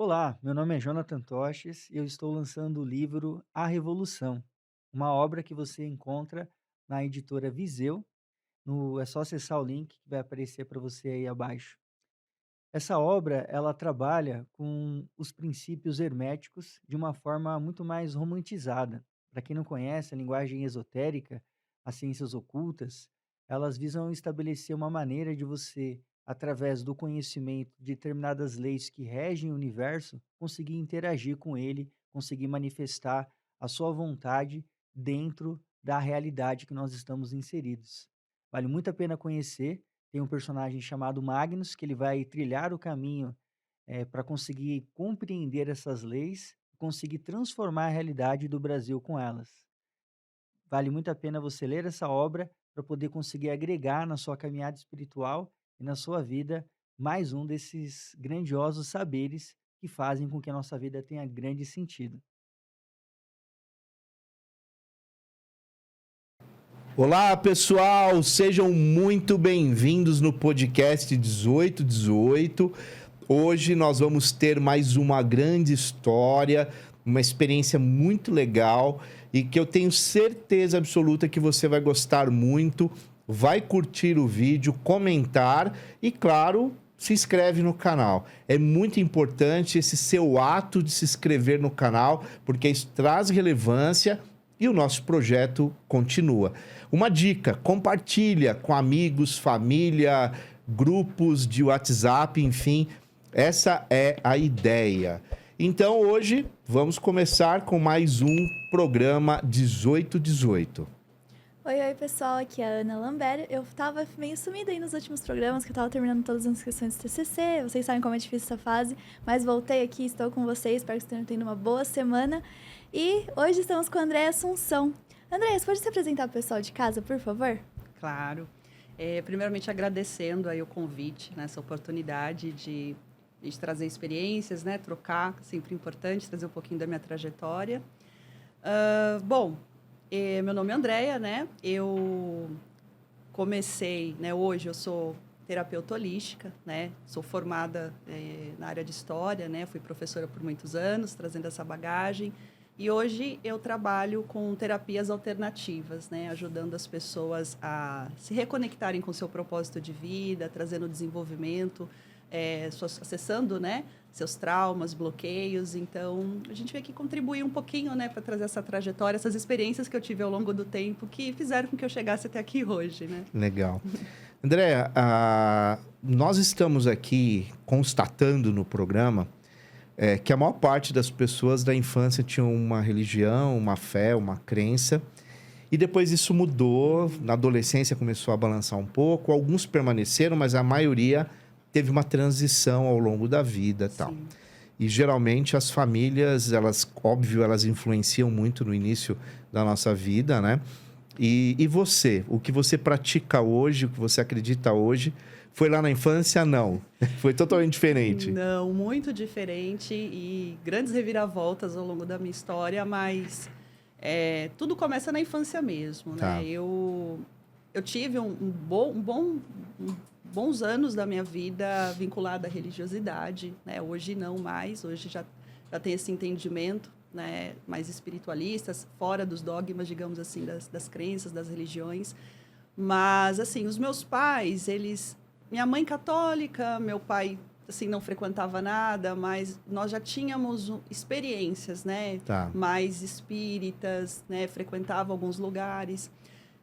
Olá, meu nome é Jonathan Toches e eu estou lançando o livro A Revolução, uma obra que você encontra na editora Viseu. É só acessar o link que vai aparecer para você aí abaixo. Essa obra, ela trabalha com os princípios herméticos de uma forma muito mais romantizada. Para quem não conhece a linguagem esotérica, as ciências ocultas, elas visam estabelecer uma maneira de você, através do conhecimento de determinadas leis que regem o universo, conseguir interagir com ele, conseguir manifestar a sua vontade dentro da realidade que nós estamos inseridos. Vale muito a pena conhecer. Tem um personagem chamado Magnus, que ele vai trilhar o caminho, para conseguir compreender essas leis, conseguir transformar a realidade do Brasil com elas. Vale muito a pena você ler essa obra para poder conseguir agregar na sua caminhada espiritual e na sua vida mais um desses grandiosos saberes que fazem com que a nossa vida tenha grande sentido. Olá, pessoal, sejam muito bem-vindos no podcast 1818. Hoje nós vamos ter mais uma grande história, uma experiência muito legal e que eu tenho certeza absoluta que você vai gostar muito, vai curtir o vídeo, comentar e, claro, se inscreve no canal. É muito importante esse seu ato de se inscrever no canal, porque isso traz relevância e o nosso projeto continua. Uma dica: compartilha com amigos, família, grupos de WhatsApp, enfim, essa é a ideia. Então hoje vamos começar com mais um programa 1818. Oi, pessoal, aqui é a Ana Lambert. Eu tava meio sumida aí nos últimos programas, que eu tava terminando todas as inscrições do TCC, vocês sabem como é difícil essa fase, mas voltei aqui, estou com vocês, espero que estejam tendo uma boa semana. E hoje estamos com a Andréia Assunção. Andréia, você pode se apresentar para o pessoal de casa, por favor? Claro. Primeiramente, agradecendo aí o convite, né, essa oportunidade de trazer experiências, né, trocar, sempre importante, trazer um pouquinho da minha trajetória. Bom, meu nome é Andréia, né? Eu comecei, né, hoje eu sou terapeuta holística, né? Sou formada na área de história, né? Fui professora por muitos anos, trazendo essa bagagem. E hoje eu trabalho com terapias alternativas, né? Ajudando as pessoas a se reconectarem com o seu propósito de vida, trazendo desenvolvimento, acessando, né, seus traumas, bloqueios. Então, a gente veio aqui contribuir um pouquinho, né, para trazer essa trajetória, essas experiências que eu tive ao longo do tempo que fizeram com que eu chegasse até aqui hoje, né? Legal. Andréa, nós estamos aqui constatando no programa que a maior parte das pessoas da infância tinham uma religião, uma fé, uma crença, e depois isso mudou, na adolescência começou a balançar um pouco, alguns permaneceram, mas a maioria teve uma transição ao longo da vida e tal. Sim. E geralmente as famílias, óbvio, elas influenciam muito no início da nossa vida, né? E você, o que você pratica hoje, o que você acredita hoje, foi lá na infância? Não. Foi totalmente diferente. Não, muito diferente e grandes reviravoltas ao longo da minha história, mas tudo começa na infância mesmo, Tá. né? Eu tive bons anos da minha vida vinculada à religiosidade, né? Hoje não mais, hoje já tem esse entendimento, né, mais espiritualistas, fora dos dogmas, digamos assim, das crenças, das religiões. Mas, assim, os meus pais, minha mãe católica, meu pai, assim, não frequentava nada, mas nós já tínhamos experiências, né, Tá. mais espíritas, né, frequentava alguns lugares.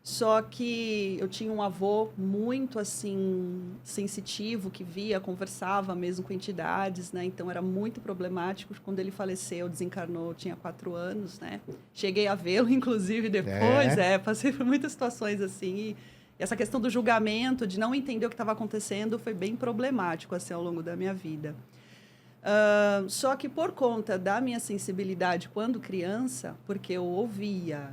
Só que eu tinha um avô muito, assim, sensitivo, que via, conversava mesmo com entidades, né? Então, era muito problemático. Quando ele faleceu, desencarnou, eu tinha 4 anos, né? Cheguei a vê-lo, inclusive, depois, passei por muitas situações assim. E essa questão do julgamento, de não entender o que estava acontecendo, foi bem problemático, assim, ao longo da minha vida. Só que por conta da minha sensibilidade quando criança, porque eu via,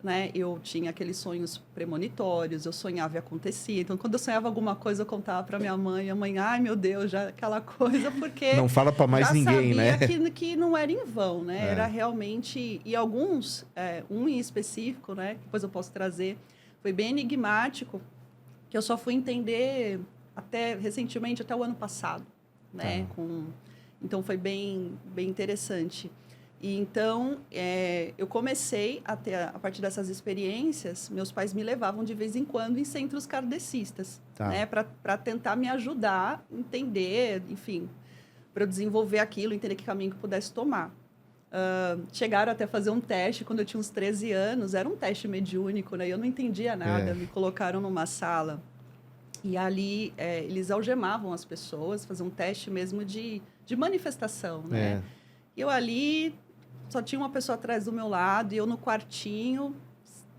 né? Eu tinha aqueles sonhos premonitórios, eu sonhava e acontecia. Então, quando eu sonhava alguma coisa, eu contava para minha mãe. A mãe, ai, meu Deus, já aquela coisa, porque Não fala para mais já ninguém, sabia né? que não era em vão, né? Era realmente... E alguns, um em específico, né? Que depois eu posso trazer, foi bem enigmático, que eu só fui entender até recentemente, até o ano passado. Né? Tá. Então, foi bem, bem interessante. E então, eu comecei a ter, a partir dessas experiências, meus pais me levavam de vez em quando em centros kardecistas, Tá. né? Para tentar me ajudar a entender, enfim, para eu desenvolver aquilo, entender que caminho que eu pudesse tomar. Chegaram até a fazer um teste quando eu tinha uns 13 anos, era um teste mediúnico, né? Eu não entendia nada, me colocaram numa sala e ali eles algemavam as pessoas, faziam um teste mesmo de manifestação, né? E eu ali só tinha uma pessoa atrás do meu lado e eu no quartinho,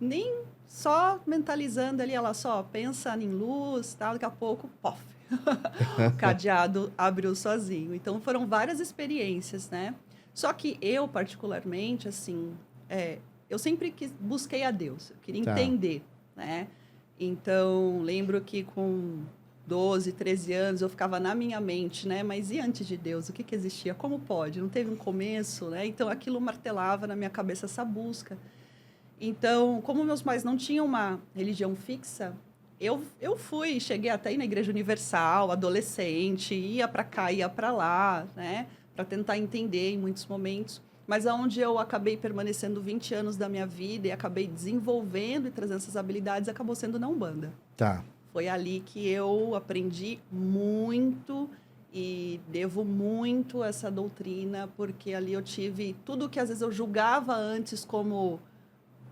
nem só mentalizando ali, ela só pensa em luz, tal, daqui a pouco, pof, o cadeado abriu sozinho. Então, foram várias experiências, né? Só que eu, particularmente, assim, eu sempre busquei a Deus, eu queria entender, né? Então, lembro que com 12, 13 anos, eu ficava na minha mente, né? Mas e antes de Deus? O que existia? Como pode? Não teve um começo, né? Então, aquilo martelava na minha cabeça essa busca. Então, como meus pais não tinham uma religião fixa, eu cheguei até ir na Igreja Universal, adolescente, ia para cá, ia para lá, né? Para tentar entender em muitos momentos. Mas aonde eu acabei permanecendo 20 anos da minha vida e acabei desenvolvendo e trazendo essas habilidades, acabou sendo na Umbanda. Tá. Foi ali que eu aprendi muito e devo muito a essa doutrina, porque ali eu tive tudo que às vezes eu julgava antes como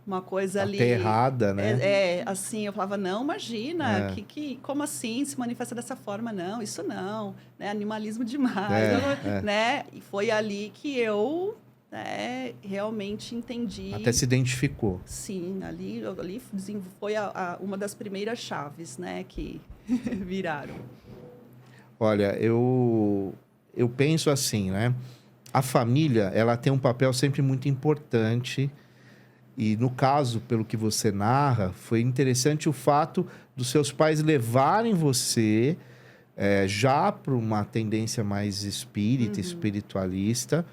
uma coisa ali... Até errada, né? Assim, eu falava, não, imagina, como assim se manifesta dessa forma? Não, isso não, né? Animalismo demais, né? E foi ali que eu realmente entendi. Até se identificou. Sim, ali foi uma das primeiras chaves, né, que viraram. Olha, eu penso assim, né? A família, ela tem um papel sempre muito importante. E no caso, pelo que você narra, foi interessante o fato dos seus pais levarem você já para uma tendência mais espírita, espiritualista,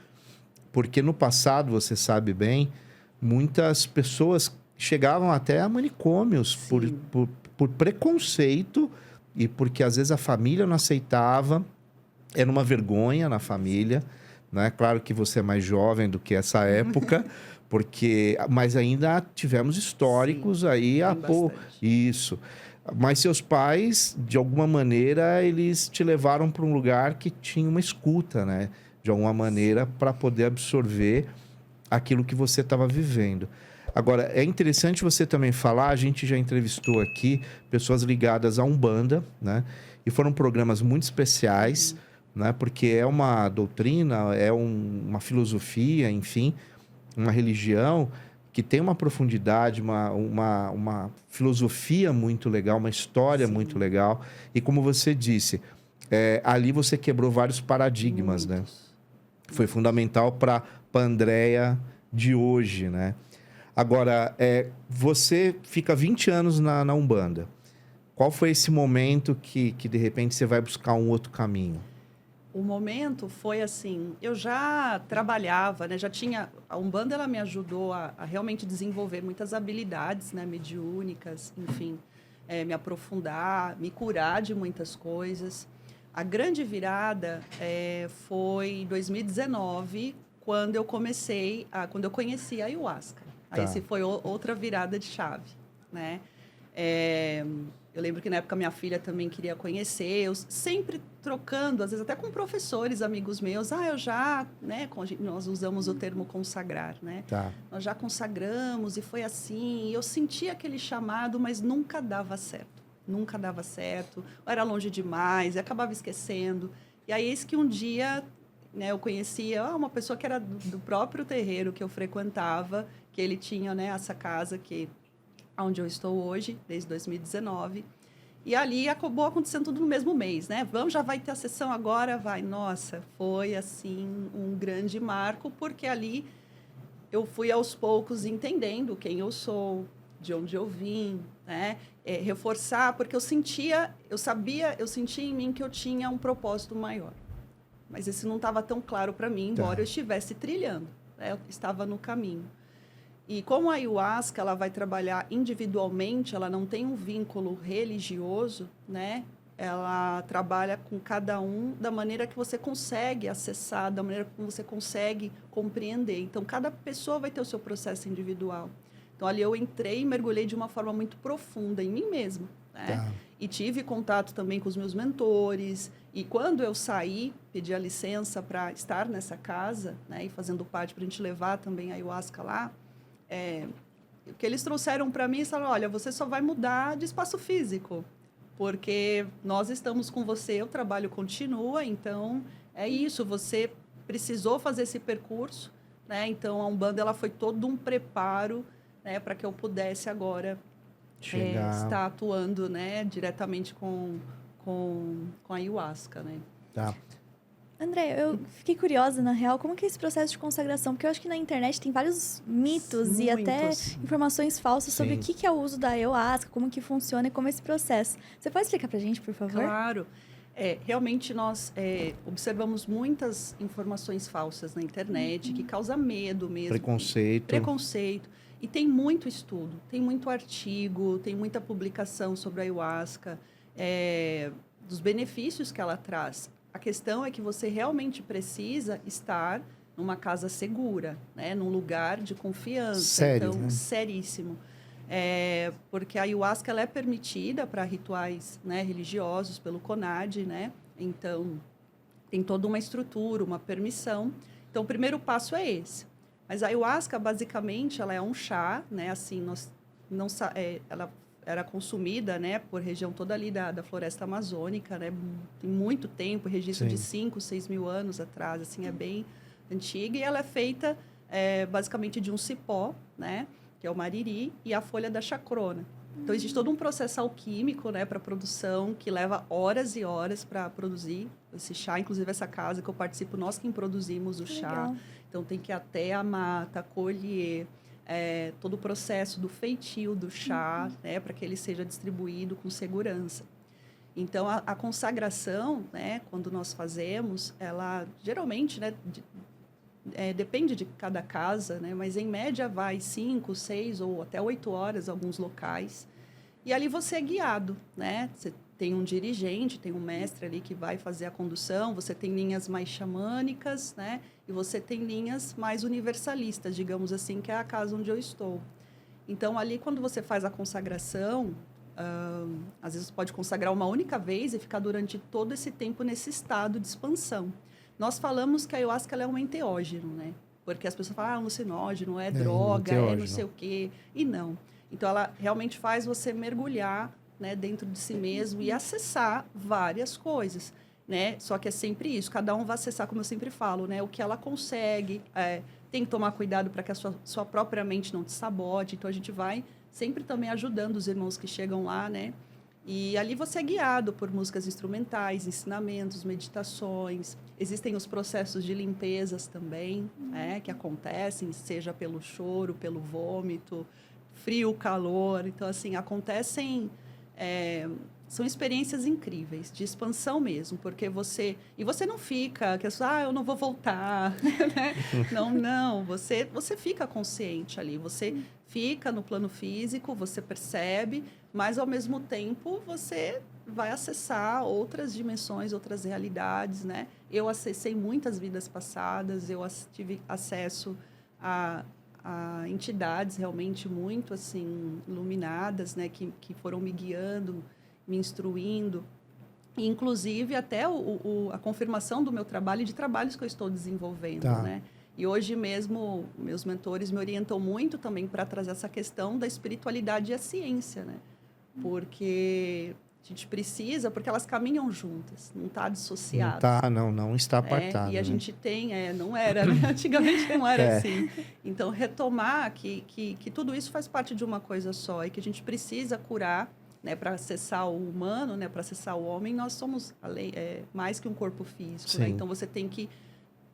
porque no passado, você sabe bem, muitas pessoas chegavam até a manicômios por preconceito e porque às vezes a família não aceitava, era uma vergonha na família, né? Claro que você é mais jovem do que essa época, mas ainda tivemos históricos aí isso. Mas seus pais, de alguma maneira, eles te levaram para um lugar que tinha uma escuta, né? De alguma maneira, para poder absorver aquilo que você estava vivendo. Agora, é interessante você também falar, a gente já entrevistou aqui pessoas ligadas à Umbanda, né? E foram programas muito especiais, né? Porque é uma doutrina, é uma filosofia, enfim, uma religião que tem uma profundidade, uma filosofia muito legal, uma história muito legal. E como você disse, ali você quebrou vários paradigmas, né? Foi fundamental para a Andrea de hoje, né? Agora, você fica 20 anos na Umbanda. Qual foi esse momento que de repente você vai buscar um outro caminho? O momento foi assim, eu já trabalhava, né? Já tinha... A Umbanda, ela me ajudou a realmente desenvolver muitas habilidades, né? Mediúnicas, enfim. Me aprofundar, me curar de muitas coisas. A grande virada foi em 2019, quando eu conheci a Ayahuasca. Aí esse foi outra virada de chave, né? Eu lembro que na época minha filha também queria conhecer, eu sempre trocando, às vezes até com professores, amigos meus, né, nós usamos o termo consagrar, né? Nós já consagramos e foi assim, e eu sentia aquele chamado, mas nunca dava certo. Nunca dava certo, ou era longe demais, e acabava esquecendo. E aí, eis que um dia, né, eu conhecia uma pessoa que era do próprio terreiro que eu frequentava, que ele tinha, né, essa casa onde eu estou hoje, desde 2019. E ali acabou acontecendo tudo no mesmo mês, né? Já vai ter a sessão agora, vai. Nossa, foi, assim, um grande marco, porque ali eu fui aos poucos entendendo quem eu sou, de onde eu vim, né? Reforçar, porque eu sentia em mim que eu tinha um propósito maior. Mas esse não estava tão claro para mim, embora eu estivesse trilhando, né? Eu estava no caminho. E como a Ayahuasca, ela vai trabalhar individualmente, ela não tem um vínculo religioso, né? ela trabalha com cada um da maneira que você consegue acessar, da maneira que você consegue compreender. Então, cada pessoa vai ter o seu processo individual. Então, ali eu entrei e mergulhei de uma forma muito profunda em mim mesma, né? Tá. E tive contato também com os meus mentores. E quando eu saí, pedi a licença para estar nessa casa, né? E fazendo parte para a gente levar também a ayahuasca lá, o que eles trouxeram para mim, falaram, olha, você só vai mudar de espaço físico, porque nós estamos com você, o trabalho continua, então é isso, você precisou fazer esse percurso, né? Então a Umbanda ela foi todo um preparo, né, para que eu pudesse agora estar atuando, né, diretamente com a ayahuasca, né? Tá. André, eu fiquei curiosa, na real, como que é esse processo de consagração? Porque eu acho que na internet tem vários mitos e até Muitos. informações falsas sobre Sim. o que é o uso da ayahuasca, como que funciona e como é esse processo. Você pode explicar pra gente, por favor? Claro. Realmente nós observamos muitas informações falsas na internet que causam medo mesmo. Preconceito. E tem muito estudo, tem muito artigo, tem muita publicação sobre a ayahuasca, dos benefícios que ela traz. A questão é que você realmente precisa estar numa casa segura, né? Num lugar de confiança. Sério, então, né? seríssimo. Porque a ayahuasca ela é permitida para rituais, né, religiosos pelo CONAD, né? Então, tem toda uma estrutura, uma permissão. Então, o primeiro passo é esse. Mas a ayahuasca, basicamente, ela é um chá, né? Assim, ela era consumida, né, por região toda ali da floresta amazônica, né? Tem muito tempo, registro de 5, 6 mil anos atrás, assim, é bem antiga. E ela é feita, basicamente, de um cipó, né? Que é o mariri, e a folha da chacrona. Então, existe todo um processo alquímico, né, para produção, que leva horas e horas para produzir esse chá. Inclusive, essa casa que eu participo, nós quem produzimos o chá. Legal. Então, tem que ir até a mata, colher, todo o processo do feitio do chá, né, para que ele seja distribuído com segurança. Então, a consagração, né, quando nós fazemos, ela geralmente, né, depende de cada casa, né? Mas em média vai 5, 6 ou até 8 horas alguns locais. E ali você é guiado, né? Você tem um dirigente, tem um mestre ali que vai fazer a condução, você tem linhas mais xamânicas, né? E você tem linhas mais universalistas, digamos assim, que é a casa onde eu estou. Então, ali quando você faz a consagração, às vezes você pode consagrar uma única vez e ficar durante todo esse tempo nesse estado de expansão. Nós falamos que a ayahuasca ela é um enteógeno, né? Porque as pessoas falam, alucinógeno, é droga, é não sei o quê. E não. Então, ela realmente faz você mergulhar, né, dentro de si mesmo e acessar várias coisas, né? Só que é sempre isso. Cada um vai acessar, como eu sempre falo, né? O que ela consegue. Tem que tomar cuidado para que a sua própria mente não te sabote. Então, a gente vai sempre também ajudando os irmãos que chegam lá, né? E ali você é guiado por músicas instrumentais, ensinamentos, meditações. Existem os processos de limpezas também, que acontecem, seja pelo choro, pelo vômito, frio, calor. Então, assim, acontecem... são experiências incríveis, de expansão mesmo, porque você... E você não fica, eu não vou voltar, né? Não, você fica consciente ali, você fica no plano físico, você percebe, mas, ao mesmo tempo, você vai acessar outras dimensões, outras realidades, né? Eu acessei muitas vidas passadas, eu tive acesso a entidades realmente muito, assim, iluminadas, né? Que foram me guiando, me instruindo. E, inclusive, até a confirmação do meu trabalho e de trabalhos que eu estou desenvolvendo, né? E hoje mesmo, meus mentores me orientam muito também para trazer essa questão da espiritualidade e a ciência, né? Porque a gente precisa, porque elas caminham juntas, não está dissociado. Não está apartado. E a né? gente tem, não era, né? Antigamente não era assim. Então, retomar que tudo isso faz parte de uma coisa só e que a gente precisa curar, né, para acessar o humano, né, para acessar o homem, nós somos mais que um corpo físico. Né? Então, você tem que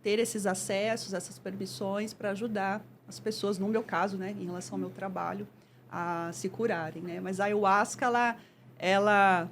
ter esses acessos, essas permissões para ajudar as pessoas, no meu caso, né, em relação ao meu trabalho, a se curarem, né? Mas a ayahuasca, ela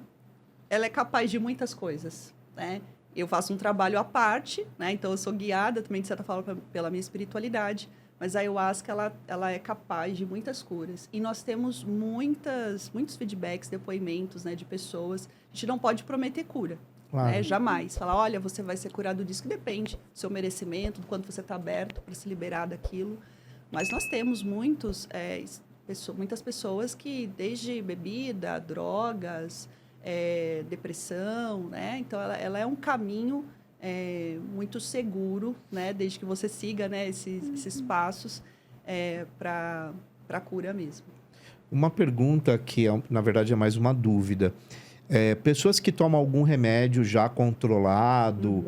é capaz de muitas coisas, né? Eu faço um trabalho à parte, né? Então, eu sou guiada também, de certa forma, pela minha espiritualidade, mas a ayahuasca, ela é capaz de muitas curas. E nós temos muitos feedbacks, depoimentos, né, de pessoas. A gente não pode prometer cura, Claro. né? Jamais. Falar, olha, você vai ser curado disso, que depende do seu merecimento, do quanto você está aberto para se liberar daquilo. Mas nós temos muitas pessoas que, desde bebida, drogas, depressão, né? Então, ela é um caminho muito seguro, né? Desde que você siga, né, esses passos para a cura mesmo. Uma pergunta que, na verdade, é mais uma dúvida. Pessoas que tomam algum remédio já controlado,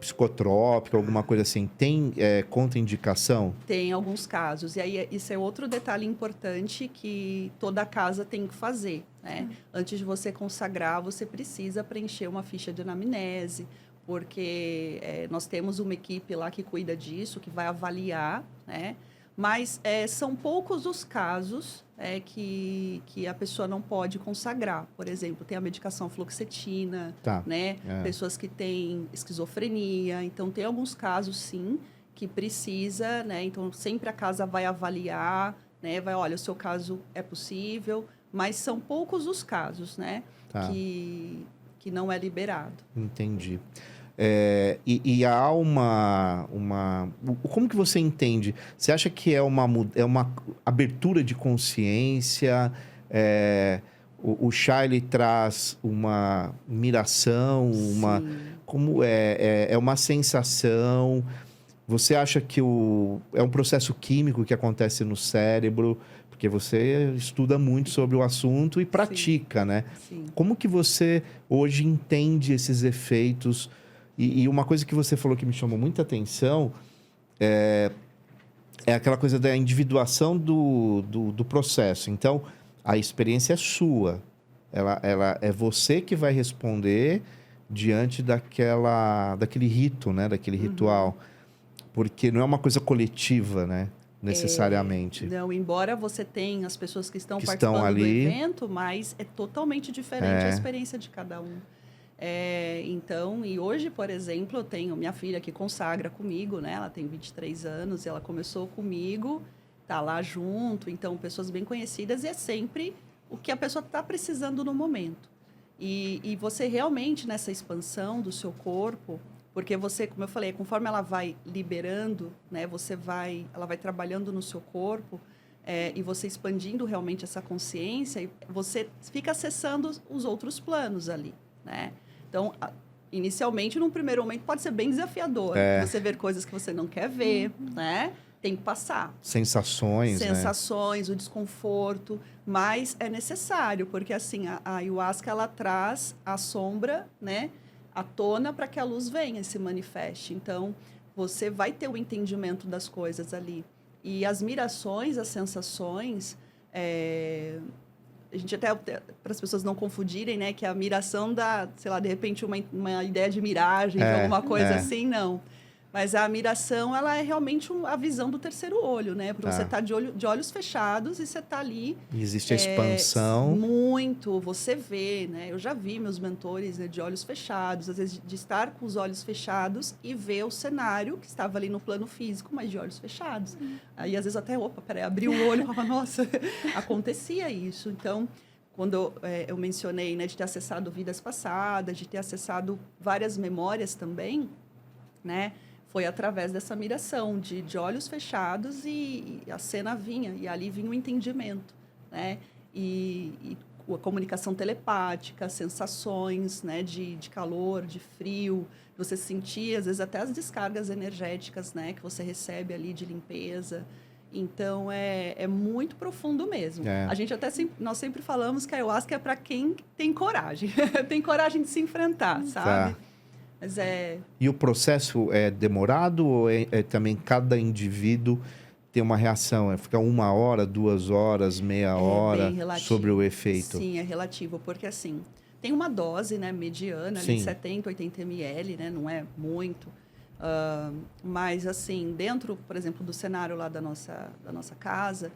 psicotrópico, alguma coisa assim, tem contraindicação? Tem alguns casos. E aí, isso é outro detalhe importante que toda casa tem que fazer, né? Antes de você consagrar, você precisa preencher uma ficha de anamnese, porque nós temos uma equipe lá que cuida disso, que vai avaliar, né? Mas são poucos os casos que a pessoa não pode consagrar. Por exemplo, tem a medicação fluoxetina, Tá. né? Pessoas que têm esquizofrenia. Então, tem alguns casos, sim, que precisa, né? Então, sempre a casa vai avaliar, né? Olha, o seu caso é possível, mas são poucos os casos, né? Tá. Que não é liberado. Entendi. E há como que você entende? Você acha que é uma abertura de consciência? O chá, ele traz uma miração, Sim. como é uma sensação? Você acha que é um processo químico que acontece no cérebro? Porque você estuda muito sobre o assunto e pratica, né? Sim. Como que você hoje entende esses efeitos? E uma coisa que você falou que me chamou muita atenção é aquela coisa da individuação do processo. Então, a experiência é sua. Ela é você que vai responder diante daquele rito, né? Daquele ritual. Porque não é uma coisa coletiva, né? Necessariamente. Não, embora você tenha as pessoas que estão Que participando estão ali. do evento, mas é totalmente diferente a experiência de cada um. Então, e hoje, por exemplo, eu tenho minha filha que consagra comigo, né? Ela tem 23 anos e ela começou comigo, tá lá junto, então, pessoas bem conhecidas, e é sempre o que a pessoa está precisando no momento. E você realmente, nessa expansão do seu corpo, porque você, como eu falei, conforme ela vai liberando, né? Ela vai trabalhando no seu corpo, e você expandindo realmente essa consciência, e você fica acessando os outros planos ali, né? Então, inicialmente, num primeiro momento, pode ser bem desafiador. Você ver coisas que você não quer ver, né? Tem que passar. Sensações, Sensações, o desconforto. Mas é necessário, porque, assim, a ayahuasca, ela traz a sombra, né? À tona para que a luz venha e se manifeste. Então, você vai ter o entendimento das coisas ali. E as mirações, as sensações... A gente até, para as pessoas não confundirem, né? Que a miração dá, sei lá, de repente uma ideia de miragem, de alguma coisa assim, não. Mas a miração, ela é realmente a visão do terceiro olho, né? Porque você está de olhos fechados e você está ali... E existe a expansão. Muito, você vê, né? Eu já vi meus mentores, né, de olhos fechados, às vezes de estar com os olhos fechados e ver o cenário que estava ali no plano físico, mas de olhos fechados. Aí, às vezes, até, peraí, abri o olho e falava, nossa, acontecia isso. Então, quando eu mencionei, né, de ter acessado vidas passadas, de ter acessado várias memórias também, né? Foi através dessa miração, de olhos fechados e a cena vinha, e ali vinha o entendimento, né? E a comunicação telepática, sensações, né? De calor, de frio, você sentia, às vezes, até as descargas energéticas, né? Que você recebe ali de limpeza. Então, é muito profundo mesmo. A gente nós sempre falamos que a ayahuasca é para quem tem coragem. Tem coragem de se enfrentar, sabe? Tá. Mas E o processo é demorado ou também cada indivíduo tem uma reação? Fica 1 hora, 2 horas, meia hora sobre o efeito? Sim, é relativo, porque assim, tem uma dose, né, mediana, ali, 70, 80 ml, né, não é muito. Mas assim, dentro, por exemplo, do cenário lá da nossa casa,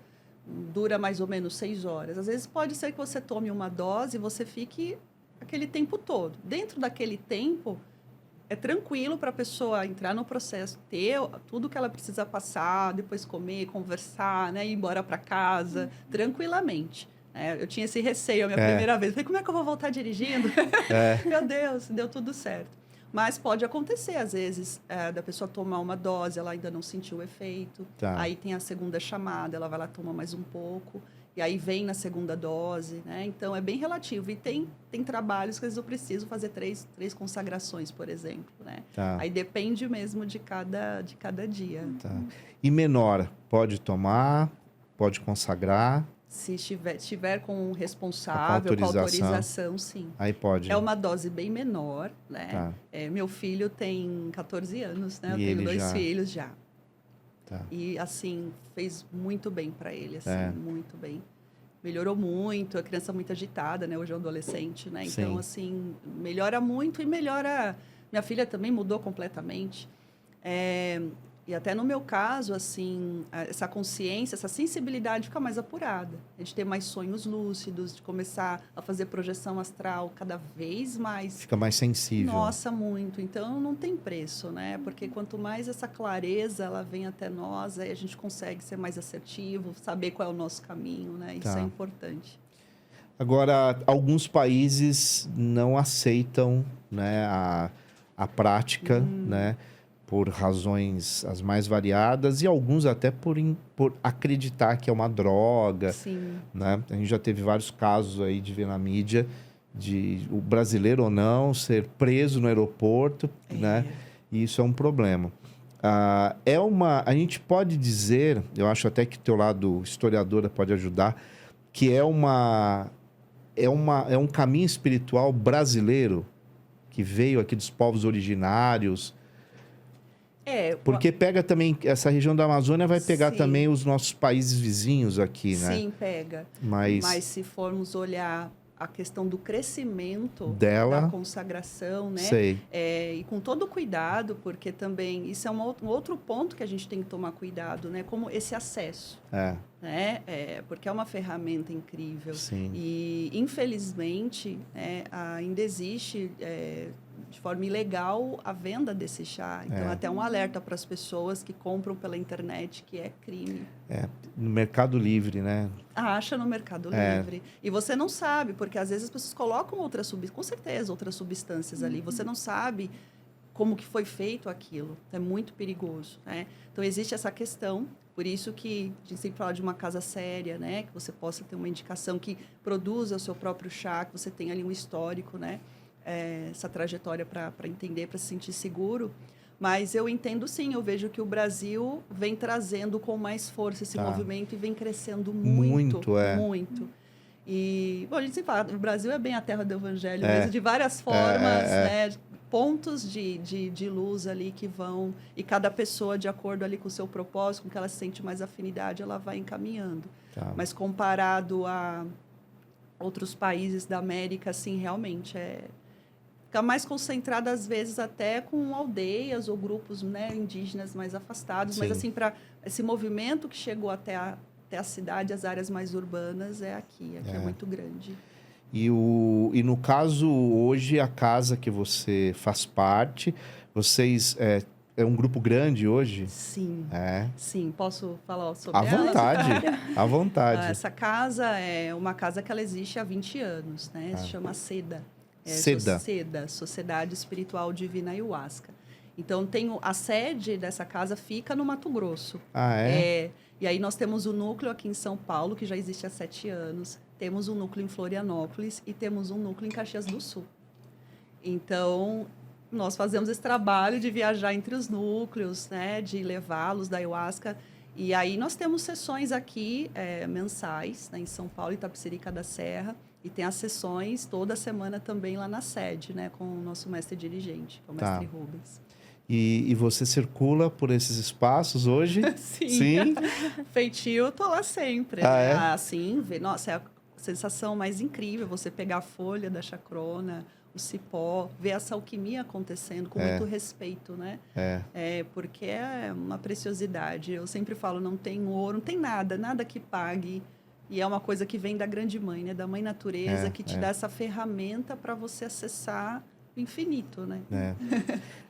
dura mais ou menos 6 horas. Às vezes pode ser que você tome uma dose e você fique aquele tempo todo. Dentro daquele tempo... é tranquilo para a pessoa entrar no processo, ter tudo que ela precisa passar, depois comer, conversar, né, ir embora para casa, tranquilamente. Eu tinha esse receio a minha primeira vez. Falei, como é que eu vou voltar dirigindo? Meu Deus, deu tudo certo. Mas pode acontecer, às vezes, da pessoa tomar uma dose, ela ainda não sentiu o efeito. Tá. Aí tem a segunda chamada, ela vai lá, toma mais um pouco. E aí vem na segunda dose, né? Então, é bem relativo. E tem trabalhos que às vezes eu preciso fazer três consagrações, por exemplo, né? Tá. Aí depende mesmo de cada dia. Tá. E menor, pode tomar, pode consagrar, Se estiver com um responsável, com autorização, sim. aí pode. É uma dose bem menor, né? Tá. Meu filho tem 14 anos, né? Eu E tenho ele 2 já- filhos já. Tá. E, assim, fez muito bem para ele, assim, É. muito bem. Melhorou muito, a criança muito agitada, né? Hoje é um adolescente, né? Então, Sim. assim, melhora muito e melhora... Minha filha também mudou completamente. E até no meu caso, assim, essa consciência, essa sensibilidade fica mais apurada. A gente ter mais sonhos lúcidos, de começar a fazer projeção astral cada vez mais. Fica mais sensível. Nossa, muito. Então, não tem preço, né? Porque quanto mais essa clareza ela vem até nós, aí a gente consegue ser mais assertivo, saber qual é o nosso caminho, né? Isso Tá. é importante. Agora, alguns países não aceitam, né, a prática, né, por razões as mais variadas e alguns até por acreditar que é uma droga, Sim. né? A gente já teve vários casos aí de ver na mídia de o brasileiro ou não ser preso no aeroporto, né? E isso é um problema. A gente pode dizer, eu acho até que teu lado historiadora pode ajudar, que é um caminho espiritual brasileiro que veio aqui dos povos originários, porque pega também essa região da Amazônia, vai pegar Sim. também os nossos países vizinhos aqui, né? Sim, pega. Mas se formos olhar a questão do crescimento Dela, da consagração, né? sei, E com todo cuidado, porque também isso é um outro ponto que a gente tem que tomar cuidado, né? Como esse acesso, né? Porque é uma ferramenta incrível. sim, E, infelizmente, ainda existe, de forma ilegal, a venda desse chá. Então, até um alerta para as pessoas que compram pela internet, que é crime. no Mercado Livre, né? Acha no Mercado Livre. E você não sabe, porque às vezes as pessoas colocam outras substâncias, com certeza, outras substâncias ali. Você não sabe como que foi feito aquilo. É muito perigoso, né? Então, existe essa questão. Por isso que a gente sempre fala de uma casa séria, né? Que você possa ter uma indicação que produza o seu próprio chá, que você tenha ali um histórico, né? Essa trajetória para entender, para se sentir seguro. Mas eu entendo sim, eu vejo que o Brasil vem trazendo com mais força esse movimento e vem crescendo muito. E, bom, a gente sempre fala, o Brasil é bem a terra do evangelho, mesmo de várias formas, né? Pontos de luz ali que vão, e cada pessoa, de acordo ali com o seu propósito, com que ela sente mais afinidade, ela vai encaminhando. Mas comparado a outros países da América, assim, realmente fica mais concentrada, às vezes, até com aldeias ou grupos, né, indígenas mais afastados. Mas, assim, para esse movimento que chegou até a cidade, as áreas mais urbanas, aqui é muito grande. E no caso, hoje, a casa que você faz parte, vocês... É um grupo grande hoje? Sim. É. Sim, posso falar sobre À ela? vontade, à vontade. Essa casa é uma casa que ela existe há 20 anos, né? Se chama SEDA. SEDA. SEDA, Sociedade Espiritual Divina Ayahuasca. Então, a sede dessa casa fica no Mato Grosso. E aí nós temos o núcleo aqui em São Paulo, que já existe há 7 anos. Temos um núcleo em Florianópolis e temos um núcleo em Caxias do Sul. Então, nós fazemos esse trabalho de viajar entre os núcleos, né, de levá-los da ayahuasca. E aí nós temos sessões aqui mensais, né, em São Paulo, Itapecerica da Serra. E tem as sessões toda semana também lá na sede, né, com o nosso mestre dirigente, que é o mestre Rubens. E você circula por esses espaços hoje? Sim. Feitio, eu tô lá sempre. Assim, nossa, é a sensação mais incrível você pegar a folha da chacrona, o cipó, ver essa alquimia acontecendo com muito respeito, né? Porque é uma preciosidade. Eu sempre falo, não tem ouro, não tem nada que pague. E é uma coisa que vem da grande mãe, né? Da mãe natureza, que te dá essa ferramenta para você acessar infinito, né?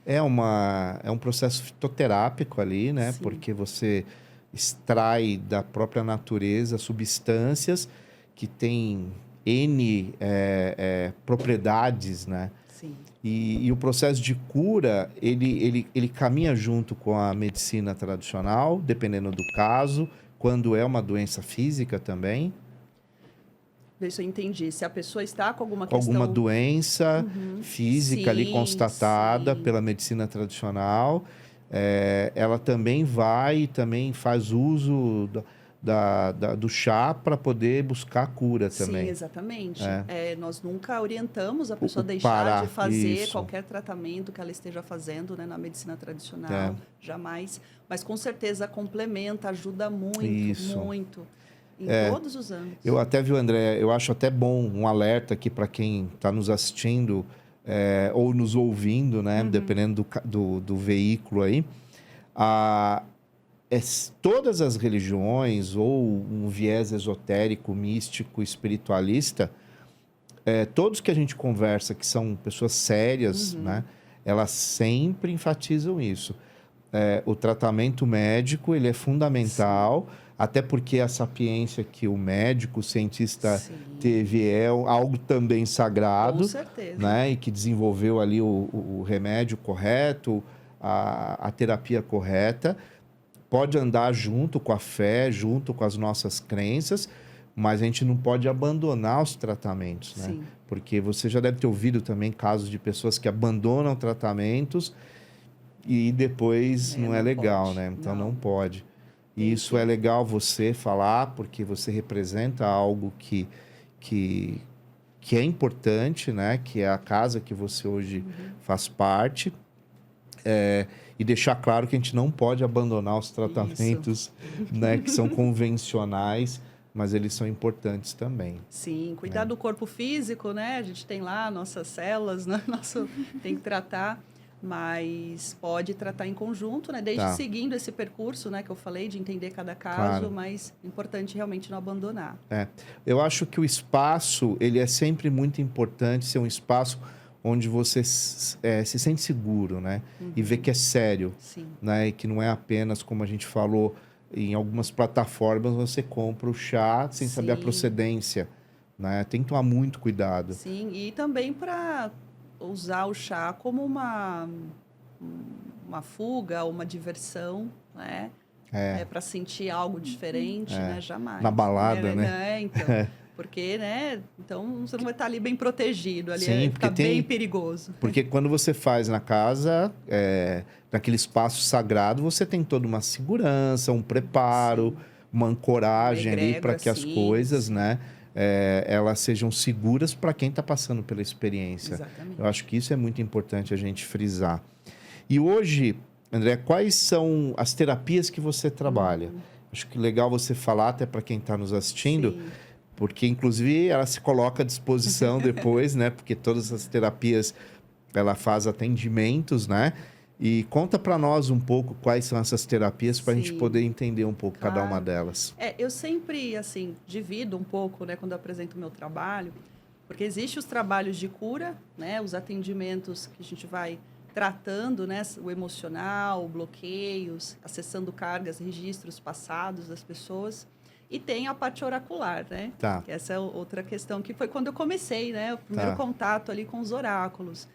É um processo fitoterápico ali, né? Sim. Porque você extrai da própria natureza substâncias que têm N propriedades, né? Sim. E o processo de cura, ele caminha junto com a medicina tradicional, dependendo do caso, quando é uma doença física também, Ver se eu entendi. Se a pessoa está com alguma com alguma questão... doença Uhum. física ali Sim, constatada sim. pela medicina tradicional, ela também também faz uso do chá para poder buscar a cura Sim, também. exatamente. É. Nós nunca orientamos a pessoa O a deixar de parar, fazer isso. qualquer tratamento que ela esteja fazendo, né, na medicina tradicional, É. jamais. Mas com certeza complementa, ajuda muito, Isso. muito, em É. todos os âmbitos. Eu até vi, André, eu acho até bom um alerta aqui para quem está nos assistindo ou nos ouvindo, né? Dependendo do veículo aí. Todas as religiões ou um viés esotérico, místico, espiritualista, todos que a gente conversa, que são pessoas sérias, né? Elas sempre enfatizam isso. O tratamento médico, ele é fundamental, até porque a sapiência que o médico, o cientista Sim. teve algo também sagrado, Com certeza. né? E que desenvolveu ali o remédio correto, a terapia correta. Pode andar junto com a fé, junto com as nossas crenças, mas a gente não pode abandonar os tratamentos, né? Sim. Porque você já deve ter ouvido também casos de pessoas que abandonam tratamentos e depois não é não legal, pode. né? Então Não. não pode. Tem E isso que- é legal você falar, porque você representa algo que é importante, né? Que é a casa que você hoje faz parte. E deixar claro que a gente não pode abandonar os tratamentos, né? Que são convencionais, mas eles são importantes também. Sim, cuidar do corpo físico, né? A gente tem lá nossas células, né? Tem que tratar, mas pode tratar em conjunto, né? Desde Tá. seguindo esse percurso, né? Que eu falei, de entender cada caso, Claro. mas importante realmente não abandonar. Eu acho que o espaço, ele é sempre muito importante ser um espaço onde você se sente seguro, né? E vê que é sério, Sim, né? E que não é apenas, como a gente falou, em algumas plataformas você compra o chá sem saber a Sim. procedência, né? Tem que tomar muito cuidado. sim. E também para usar o chá como uma fuga, uma diversão, né? Para sentir algo diferente, né? Jamais. Na balada, né? Então, porque, né? Então, você não vai estar ali bem protegido, ali Sim, fica porque bem perigoso. Porque quando você faz na casa, naquele espaço sagrado, você tem toda uma segurança, um preparo, uma ancoragem Uma ali para egrégora, que as sim, coisas, sim. né, elas sejam seguras para quem está passando pela experiência. Exatamente. Eu acho que isso é muito importante a gente frisar. E hoje, André, quais são as terapias que você trabalha? Acho que legal você falar até para quem está nos assistindo. Sim. Porque, inclusive, ela se coloca à disposição depois, né? Porque todas as terapias, ela faz atendimentos, né? E conta para nós um pouco quais são essas terapias para a gente Sim. poder entender um pouco cada uma Claro. delas. Eu sempre, assim, divido um pouco, né, quando eu apresento o meu trabalho, porque existem os trabalhos de cura, né, os atendimentos que a gente vai tratando, né, o emocional, bloqueios, acessando cargas, registros passados das pessoas, e tem a parte oracular, né? Tá. Que essa é outra questão, que foi quando eu comecei, né, o primeiro contato ali com os oráculos.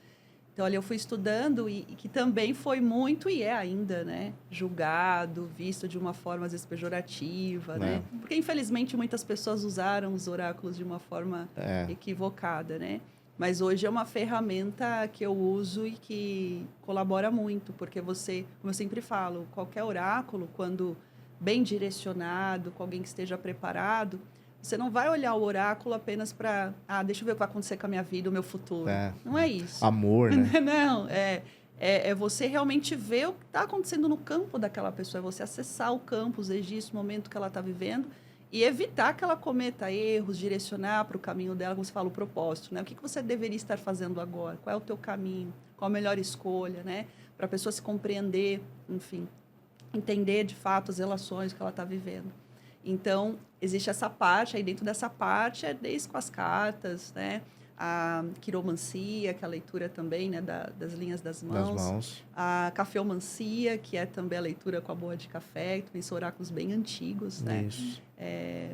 Então, ali eu fui estudando e que também foi muito, e é ainda, né? Julgado, visto de uma forma, às vezes, pejorativa, né? Porque, infelizmente, muitas pessoas usaram os oráculos de uma forma equivocada, né? Mas hoje é uma ferramenta que eu uso e que colabora muito, porque você, como eu sempre falo, qualquer oráculo, quando bem direcionado, com alguém que esteja preparado, você não vai olhar o oráculo apenas para, deixa eu ver o que vai acontecer com a minha vida, o meu futuro. Não é isso. Amor, né? Não, é você realmente ver o que está acontecendo no campo daquela pessoa, é você acessar o campo, os registros, o momento que ela está vivendo e evitar que ela cometa erros, direcionar para o caminho dela, como você fala, o propósito, né? O que você deveria estar fazendo agora? Qual é o teu caminho? Qual a melhor escolha, né? Para a pessoa se compreender, enfim, entender de fato as relações que ela está vivendo. Então, existe essa parte, aí dentro dessa parte, desde com as cartas, né? a quiromancia, que é a leitura também, né, das linhas das Das mãos. mãos. A cafeomancia, que é também a leitura com a boa de café, que também são oráculos bem antigos, né? Isso.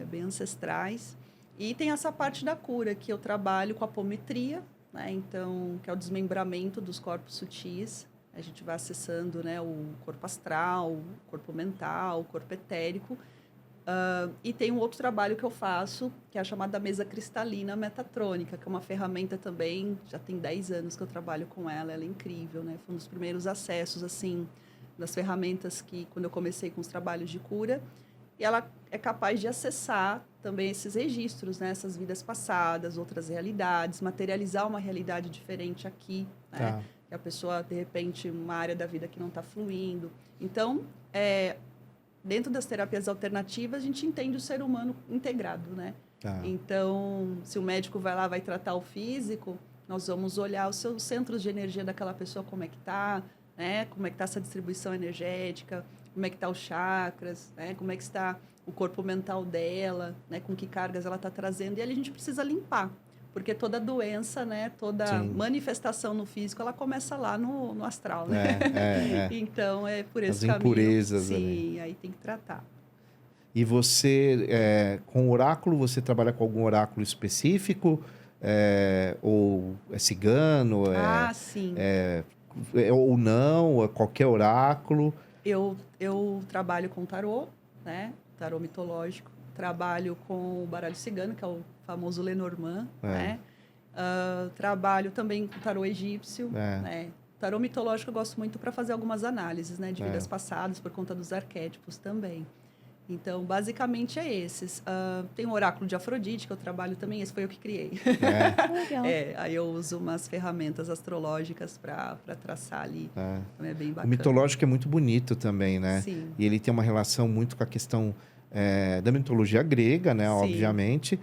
Bem ancestrais. E tem essa parte da cura, que eu trabalho com a apometria, né? Então, que é o desmembramento dos corpos sutis. A gente vai acessando, né, o corpo astral, o corpo mental, o corpo etérico. E tem um outro trabalho que eu faço, que é a chamada mesa cristalina metatrônica, que é uma ferramenta também, já tem 10 anos que eu trabalho com ela é incrível, né? Foi um dos primeiros acessos, assim, das ferramentas que, quando eu comecei com os trabalhos de cura, e ela é capaz de acessar também esses registros, né? Essas vidas passadas, outras realidades, materializar uma realidade diferente aqui, né? Tá. Que a pessoa, de repente, uma área da vida que não está fluindo. Então, dentro das terapias alternativas, a gente entende o ser humano integrado, né? Tá. Então, se o médico vai lá, vai tratar o físico, nós vamos olhar os seus centros de energia daquela pessoa, como é que tá, né? Como é que tá essa distribuição energética, como é que tá os chakras, né? Como é que está o corpo mental dela, né? Com que cargas ela está trazendo. E ali a gente precisa limpar, porque toda doença, né? Toda Sim. manifestação no físico, ela começa lá no astral, né? Então, é por esse As caminho. impurezas Sim, ali. aí tem que tratar. E você, com oráculo, você trabalha com algum oráculo específico? Ou é cigano? Sim. Ou não? É qualquer oráculo? Eu trabalho com tarô, né? Tarô mitológico. Trabalho com o baralho cigano, que é o famoso Lenormand, né? Trabalho também com tarô egípcio, né? Tarô mitológico eu gosto muito para fazer algumas análises, né? De vidas passadas, por conta dos arquétipos também. Então, basicamente é esses. Tem o oráculo de Afrodite, que eu trabalho também, esse foi eu que criei. Legal. Aí eu uso umas ferramentas astrológicas para traçar ali. Então é bem O bacana. mitológico é muito bonito também, né? Sim. E ele tem uma relação muito com a questão da mitologia grega, né? Sim. Obviamente.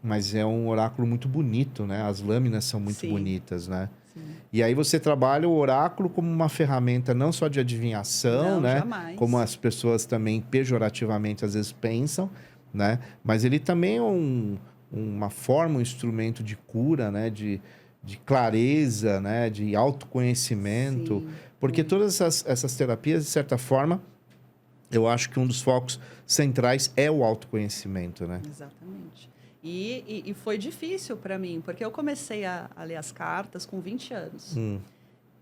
Mas é um oráculo muito bonito, né? As lâminas são muito Sim. bonitas, né? Sim. E aí você trabalha o oráculo como uma ferramenta não só de adivinhação, Não, né? jamais. Como as pessoas também pejorativamente às vezes pensam, né? Mas ele também é uma forma, um instrumento de cura, né? De clareza, né? De autoconhecimento. Sim. Porque todas essas terapias, de certa forma, eu acho que um dos focos centrais é o autoconhecimento, né? Exatamente. E foi difícil para mim, porque eu comecei a ler as cartas com 20 anos.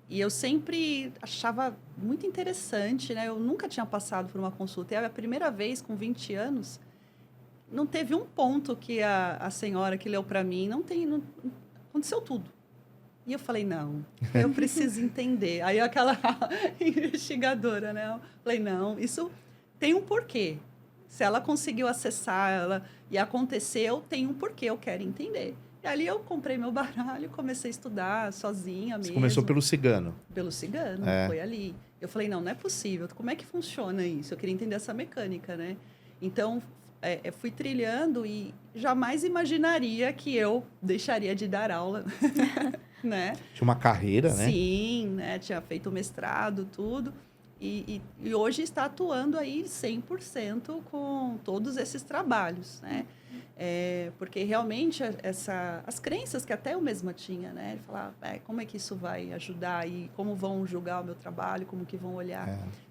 E eu sempre achava muito interessante, né? Eu nunca tinha passado por uma consulta. E a primeira vez, com 20 anos, não teve um ponto que a senhora que leu para mim, não aconteceu tudo. E eu falei, não, eu preciso entender. Aí aquela investigadora, né? Eu falei, não, isso tem um porquê. Se ela conseguiu acessar ela e aconteceu, tem um porquê, eu quero entender. E ali eu comprei meu baralho, comecei a estudar sozinha mesmo. Você começou pelo cigano. Pelo cigano, foi ali. Eu falei, não é possível, como é que funciona isso? Eu queria entender essa mecânica, né? Então, fui trilhando e jamais imaginaria que eu deixaria de dar aula, né? Tinha uma carreira, né? Sim, né? Tinha feito mestrado, tudo. E hoje está atuando aí 100% com todos esses trabalhos, né? Porque realmente as crenças que até eu mesma tinha, né? Falar, como é que isso vai ajudar e como vão julgar o meu trabalho, como que vão olhar.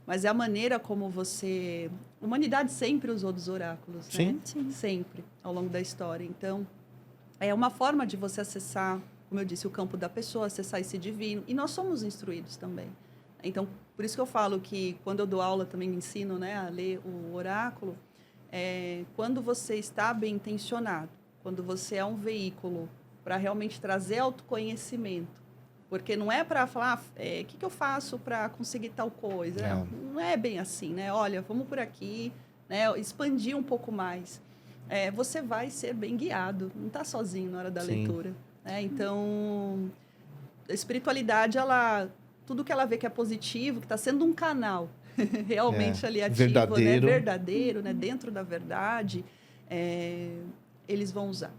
Mas é a maneira como você... A humanidade sempre usou dos oráculos, né? Sim. Sempre, ao longo da história. Então, é uma forma de você acessar, como eu disse, o campo da pessoa, acessar esse divino. E nós somos instruídos também. Então, por isso que eu falo que quando eu dou aula também me ensino, né, a ler o oráculo, quando você está bem intencionado, quando você é um veículo para realmente trazer autoconhecimento, porque não é para falar, o que eu faço para conseguir tal coisa, não é bem assim, né? Olha, vamos por aqui, né, expandir um pouco mais. Você vai ser bem guiado, não está sozinho na hora da leitura, né? Então, a espiritualidade, tudo que ela vê que é positivo, que está sendo um canal realmente ali ativo, verdadeiro, né? Verdadeiro, né? Dentro da verdade, eles vão usar.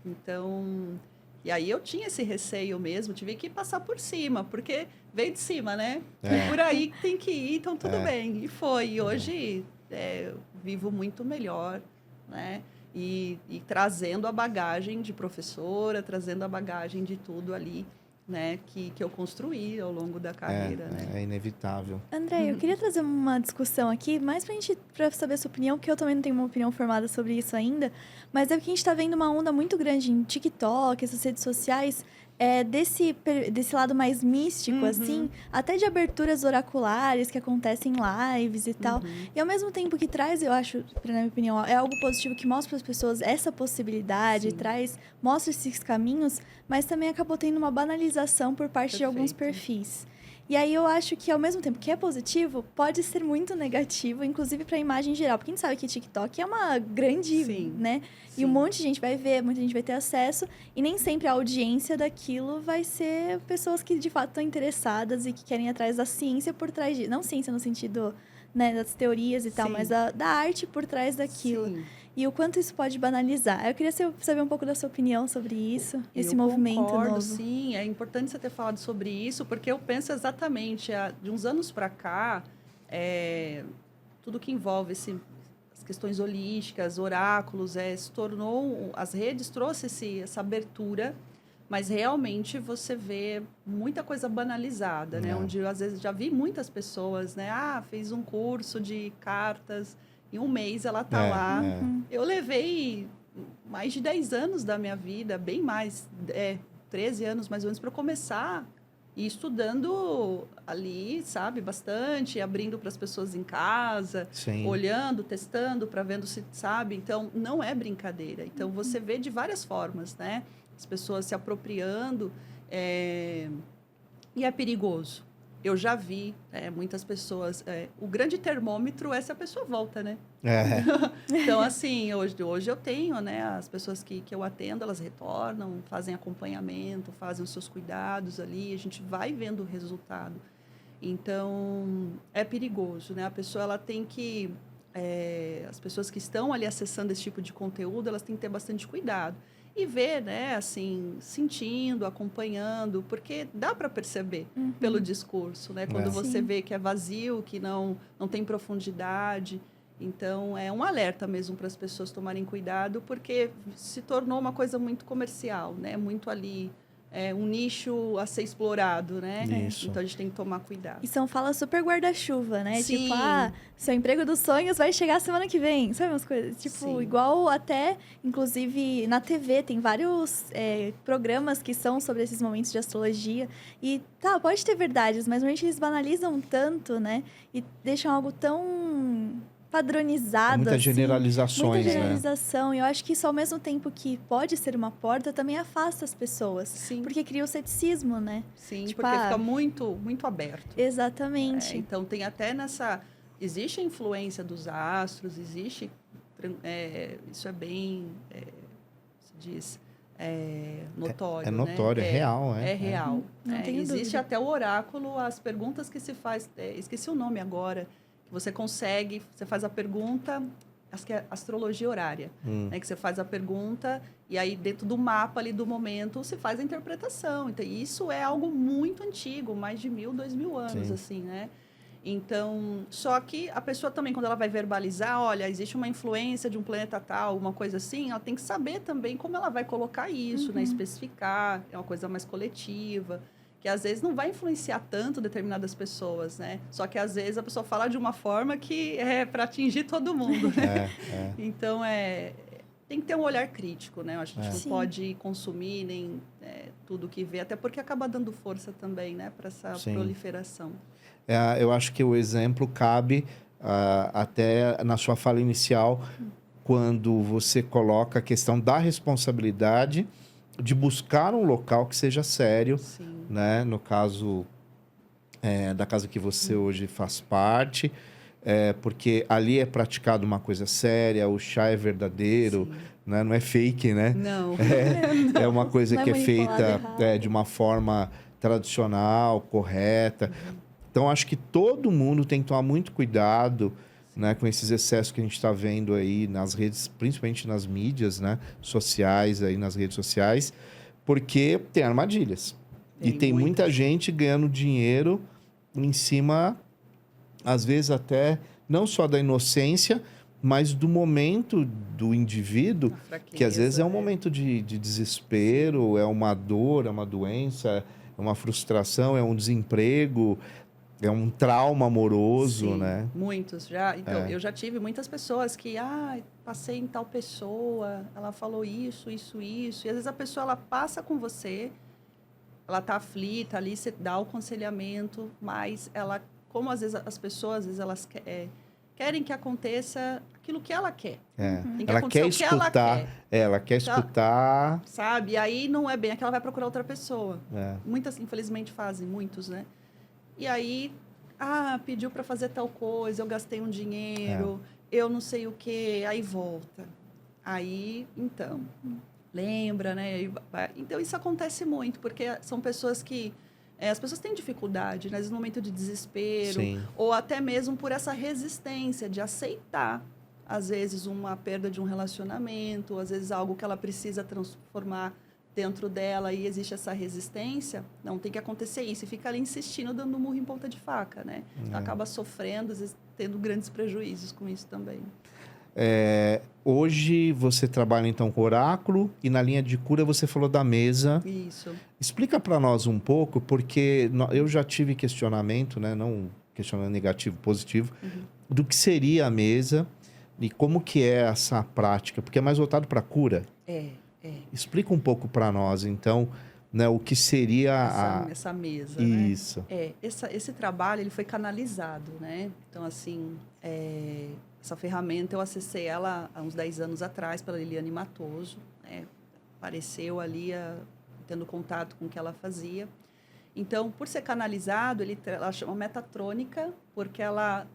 Então, e aí eu tinha esse receio mesmo, tive que passar por cima, porque veio de cima, né? E por aí tem que ir, então tudo bem. E foi. E hoje vivo muito melhor, né? e trazendo a bagagem de professora, trazendo a bagagem de tudo ali, né, que eu construí ao longo da carreira, né? É inevitável. André, eu queria trazer uma discussão aqui, mais pra saber a sua opinião, porque eu também não tenho uma opinião formada sobre isso ainda, mas é porque a gente tá vendo uma onda muito grande em TikTok, essas redes sociais, desse lado mais místico, assim, até de aberturas oraculares que acontecem em lives e tal. E ao mesmo tempo que traz, eu acho, na minha opinião, é algo positivo que mostra para as pessoas essa possibilidade, mostra esses caminhos, mas também acabou tendo uma banalização por parte de alguns perfis. E aí eu acho que, ao mesmo tempo que é positivo, pode ser muito negativo, inclusive para a imagem geral. Porque a gente sabe que TikTok é uma grande, né? Sim. E um monte de gente vai ver, muita gente vai ter acesso. E nem sempre a audiência daquilo vai ser pessoas que, de fato, estão interessadas e que querem ir atrás da ciência por trás de... Não ciência no sentido, né, das teorias e tal, mas da arte por trás daquilo. Sim. E o quanto isso pode banalizar. Eu queria saber um pouco da sua opinião sobre isso, esse movimento concordo, novo. Sim, é importante você ter falado sobre isso, porque eu penso exatamente, de uns anos para cá, tudo que envolve as questões holísticas, oráculos, se tornou, as redes trouxe essa abertura, mas realmente você vê muita coisa banalizada, né? Onde, às vezes, já vi muitas pessoas, né? Fez um curso de cartas, em um mês ela está lá. Eu levei mais de 10 anos da minha vida, bem mais, 13 anos mais ou menos, para começar e estudando ali, sabe, bastante, abrindo para as pessoas em casa, olhando, testando, para vendo se sabe. Então, não é brincadeira. Então, você vê de várias formas, né? As pessoas se apropriando, e é perigoso. Eu já vi muitas pessoas... o grande termômetro é se a pessoa volta, né? Então, assim, hoje eu tenho, né? As pessoas que eu atendo, elas retornam, fazem acompanhamento, fazem os seus cuidados ali. A gente vai vendo o resultado. Então, é perigoso, né? A pessoa, ela tem que... as pessoas que estão ali acessando esse tipo de conteúdo, elas têm que ter bastante cuidado. E ver, né, assim, sentindo, acompanhando, porque dá para perceber pelo discurso, né? Quando você vê que é vazio, que não tem profundidade. Então, é um alerta mesmo para as pessoas tomarem cuidado, porque se tornou uma coisa muito comercial, né? Muito ali, um nicho a ser explorado, né? Isso. Então, a gente tem que tomar cuidado. E são falas super guarda-chuva, né? Sim. Tipo, seu emprego dos sonhos vai chegar semana que vem. Sabe umas coisas? Tipo, igual até, inclusive, na TV, tem vários programas que são sobre esses momentos de astrologia. E, pode ter verdades, mas normalmente eles banalizam tanto, né? E deixam algo tão padronizado, muitas generalizações, muita generalização. E eu acho que isso, ao mesmo tempo que pode ser uma porta, também afasta as pessoas. Sim. Porque cria o ceticismo, né? Sim, tipo, porque fica muito, muito aberto. Exatamente. Então, tem até nessa... Existe a influência dos astros, existe... isso é bem... se diz... notório, É notório, né? é real. É real. Não tenho existe dúvida. até o oráculo, as perguntas que se faz... esqueci o nome agora. Você consegue... Você faz a pergunta... Acho que é astrologia horária. Né? Que você faz a pergunta e aí, dentro do mapa ali do momento, se faz a interpretação. Então, isso é algo muito antigo, mais de 1.000, 2.000 anos, assim, né? Então, só que a pessoa também, quando ela vai verbalizar, olha, existe uma influência de um planeta tal, alguma coisa assim, ela tem que saber também como ela vai colocar isso, né? Especificar, é uma coisa mais coletiva, que às vezes não vai influenciar tanto determinadas pessoas, né? Só que às vezes a pessoa fala de uma forma que é para atingir todo mundo, né? Então, tem que ter um olhar crítico, né? A gente não pode consumir nem tudo que vê, até porque acaba dando força também, né? Para essa proliferação. Eu acho que o exemplo cabe até na sua fala inicial, quando você coloca a questão da responsabilidade de buscar um local que seja sério, né? No caso da casa que você hoje faz parte, porque ali é praticado uma coisa séria, o chá é verdadeiro, né? Não é fake, né? Não. É uma coisa Não que é feita errado. de uma forma tradicional, correta. Então, acho que todo mundo tem que tomar muito cuidado, né, com esses excessos que a gente está vendo aí nas redes, principalmente nas mídias, né, sociais, aí nas redes sociais, porque tem armadilhas. E tem muita gente ganhando dinheiro em cima, às vezes até, não só da inocência, mas do momento do indivíduo, A que às vezes é um fraqueza, momento de desespero, é uma dor, é uma doença, é uma frustração, é um desemprego, é um trauma amoroso, Sim, né? muitos já. Então, É. eu já tive muitas pessoas que, passei em tal pessoa, ela falou isso, isso, isso. E às vezes a pessoa ela passa com você, ela tá aflita ali, você dá o aconselhamento, mas ela, como às vezes as pessoas, às vezes elas querem que aconteça aquilo que ela quer. É. Uhum. Tem que Ela acontecer quer o que ela escutar, quer, ela quer Tá. escutar. sabe? E aí não é bem, aquela vai procurar outra pessoa. É. Muitas, infelizmente, fazem, muitos, né? E aí, pediu para fazer tal coisa, eu gastei um dinheiro, eu não sei o quê, aí volta. Aí, então, lembra, né? Então, isso acontece muito, porque são pessoas que... as pessoas têm dificuldade, né? Às vezes, no momento de desespero, Sim. ou até mesmo por essa resistência de aceitar, às vezes, uma perda de um relacionamento, às vezes, algo que ela precisa transformar dentro dela e existe essa resistência, não tem que acontecer isso. E fica ali insistindo, dando murro em ponta de faca, né? Então, acaba sofrendo, às vezes, tendo grandes prejuízos com isso também. Hoje você trabalha então com oráculo e na linha de cura você falou da mesa. Isso. Explica para nós um pouco, porque eu já tive questionamento, né? Não questionamento negativo, positivo, do que seria a mesa e como que é essa prática, porque é mais voltado para cura. É. Explica um pouco para nós, então, né, o que seria Essa mesa, Isso. né? Esse trabalho, ele foi canalizado, né? Então, assim, essa ferramenta, eu acessei ela há uns 10 anos atrás, pela Liliane Matoso, né? Apareceu ali, tendo contato com o que ela fazia. Então, por ser canalizado, ela chama metatrônica, porque ela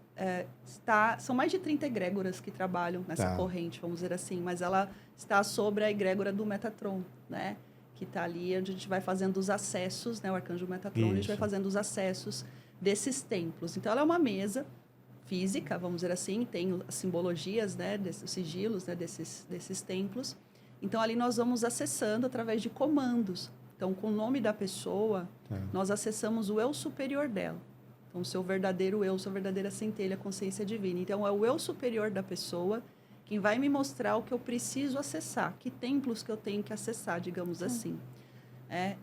são mais de 30 egrégoras que trabalham nessa corrente, vamos dizer assim, mas ela está sobre a egrégora do Metatron, né? Que está ali, onde a gente vai fazendo os acessos, né? O arcanjo Metatron, a gente vai fazendo os acessos desses templos. Então, ela é uma mesa física, vamos dizer assim, tem as simbologias, né? Desses sigilos, né? Desses templos. Então, ali nós vamos acessando através de comandos. Então, com o nome da pessoa, nós acessamos o eu superior dela. Então, o seu verdadeiro eu, sua verdadeira centelha, consciência divina. Então, é o eu superior da pessoa quem vai me mostrar o que eu preciso acessar, que templos que eu tenho que acessar, digamos assim.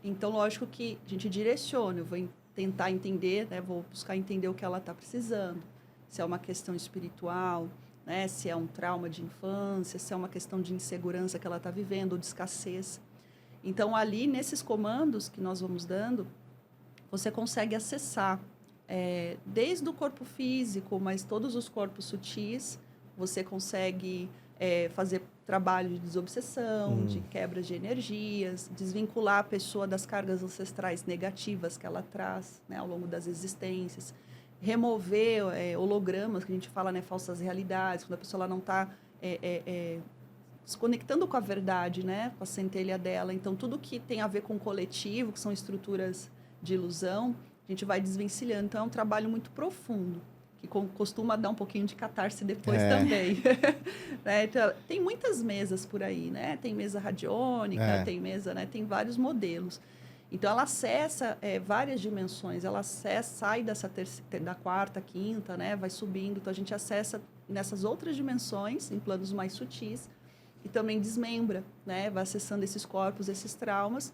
Então, lógico que a gente direciona, eu vou tentar entender, né, vou buscar entender o que ela está precisando, se é uma questão espiritual, né, se é um trauma de infância, se é uma questão de insegurança que ela está vivendo, ou de escassez. Então, ali, nesses comandos que nós vamos dando, você consegue acessar desde o corpo físico, mas todos os corpos sutis, você consegue fazer trabalho de desobsessão, de quebra de energias, desvincular a pessoa das cargas ancestrais negativas que ela traz, né, ao longo das existências, remover hologramas, que a gente fala, né, falsas realidades, quando a pessoa ela não está se conectando com a verdade, né, com a centelha dela. Então, tudo que tem a ver com o coletivo, que são estruturas de ilusão, a gente vai desvencilhando. Então, é um trabalho muito profundo, que costuma dar um pouquinho de catarse depois também. Né? Então, tem muitas mesas por aí, né? Tem mesa radiônica, tem mesa, né? Tem vários modelos. Então, ela acessa várias dimensões, ela sai da quarta, quinta, né? Vai subindo. Então, a gente acessa nessas outras dimensões, em planos mais sutis, e também desmembra, né? Vai acessando esses corpos, esses traumas,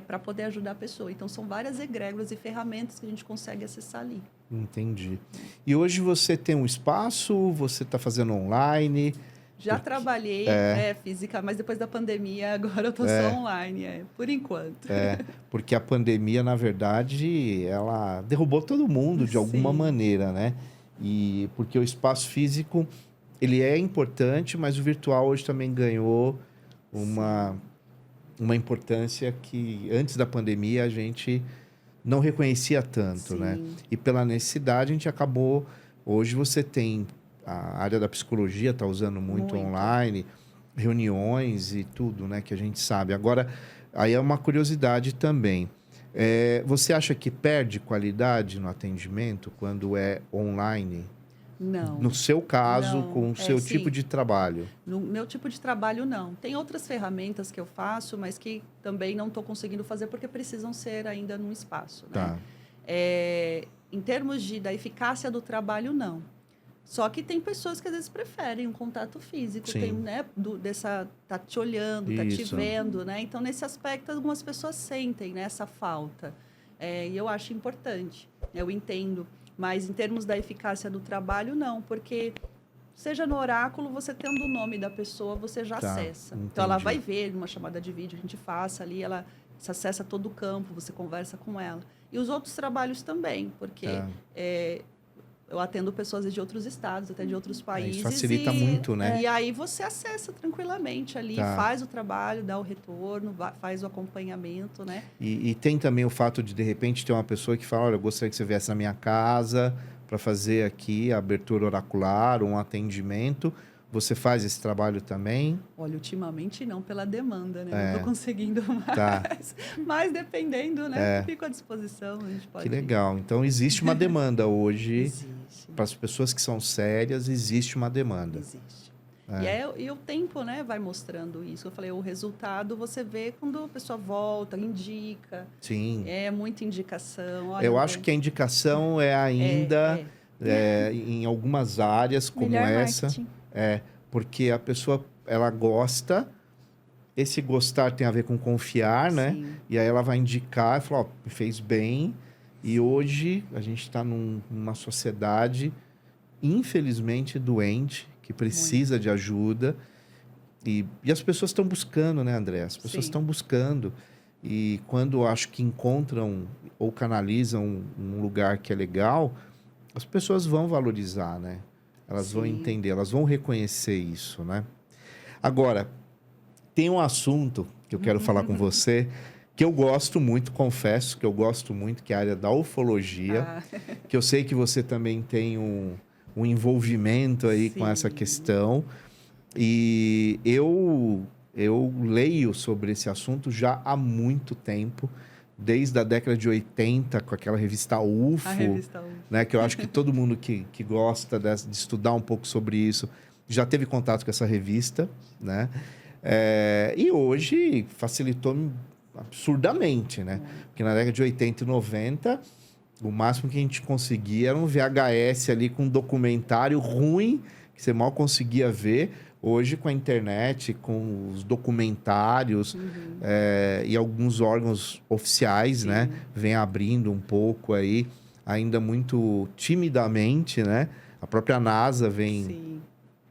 para poder ajudar a pessoa. Então, são várias egrégoras e ferramentas que a gente consegue acessar ali. Entendi. E hoje você tem um espaço, você está fazendo online? Já trabalhei física, mas depois da pandemia, agora eu estou só online, por enquanto. Porque a pandemia, na verdade, ela derrubou todo mundo de alguma maneira, né? E porque o espaço físico, ele é importante, mas o virtual hoje também ganhou uma importância que antes da pandemia a gente não reconhecia tanto, né? E pela necessidade a gente acabou... Hoje você tem a área da psicologia, está usando muito online, reuniões e tudo, né? Que a gente sabe. Agora, aí é uma curiosidade também. Você acha que perde qualidade no atendimento quando é online? Não. No seu caso, Não. com o seu tipo de trabalho? No meu tipo de trabalho, não. Tem outras ferramentas que eu faço, mas que também não estou conseguindo fazer porque precisam ser ainda num espaço, né? Tá. Em termos da eficácia do trabalho, não. Só que tem pessoas que às vezes preferem um contato físico, Sim. tem, né, tá te olhando, tá te Isso. vendo, né? Então, nesse aspecto, algumas pessoas sentem, né, essa falta. E eu acho importante, eu entendo. Mas em termos da eficácia do trabalho, não, porque seja no oráculo, você tendo o nome da pessoa, você já Tá, acessa. Então, ela entendi. vai ver numa chamada de vídeo, a gente faça ali, ela se acessa todo o campo, você conversa com ela. E os outros trabalhos também, porque Tá. eu atendo pessoas de outros estados, até de outros países. Isso facilita muito, né? E aí você acessa tranquilamente ali, Tá. faz o trabalho, dá o retorno, faz o acompanhamento, né? E tem também o fato de repente, ter uma pessoa que fala, olha, eu gostaria que você viesse na minha casa para fazer aqui a abertura oracular, um atendimento. Você faz esse trabalho também? Olha, ultimamente não, pela demanda, né? É. Não estou conseguindo mais. Tá. Mas dependendo, né? Fico à disposição, a gente pode... Que legal. Então, existe uma demanda hoje. Existe. Para as pessoas que são sérias, existe uma demanda. Existe. E o tempo, né, vai mostrando isso. Eu falei, o resultado você vê quando a pessoa volta, indica. Sim. É muita indicação. Olha, Eu acho que a indicação é ainda em algumas áreas como Melhor essa. marketing. Porque a pessoa, ela gosta, esse gostar tem a ver com confiar, né? Sim. E aí ela vai indicar e falar, ó, me fez bem. E hoje a gente está numa sociedade, infelizmente, doente, que precisa de ajuda. E as pessoas estão buscando, né, André? As pessoas Sim. estão buscando. E quando eu acho que encontram ou canalizam um lugar que é legal, as pessoas vão valorizar, né? Elas vão Sim. entender, elas vão reconhecer isso, né? Agora, tem um assunto que eu quero falar com você, que eu gosto muito, confesso que eu gosto muito, que é a área da ufologia, que eu sei que você também tem um envolvimento aí com essa Sim. questão. E eu leio sobre esse assunto já há muito tempo, desde a década de 80, com aquela revista UFO, A revista UFO. né, que eu acho que todo mundo que gosta de estudar um pouco sobre isso já teve contato com essa revista, né? E hoje facilitou absurdamente, né? Porque na década de 80 e 90, o máximo que a gente conseguia era um VHS ali com um documentário ruim, que você mal conseguia ver. Hoje, com a internet, com os documentários e alguns órgãos oficiais, Sim. né? Vem abrindo um pouco aí, ainda muito timidamente, né? A própria NASA vem Sim.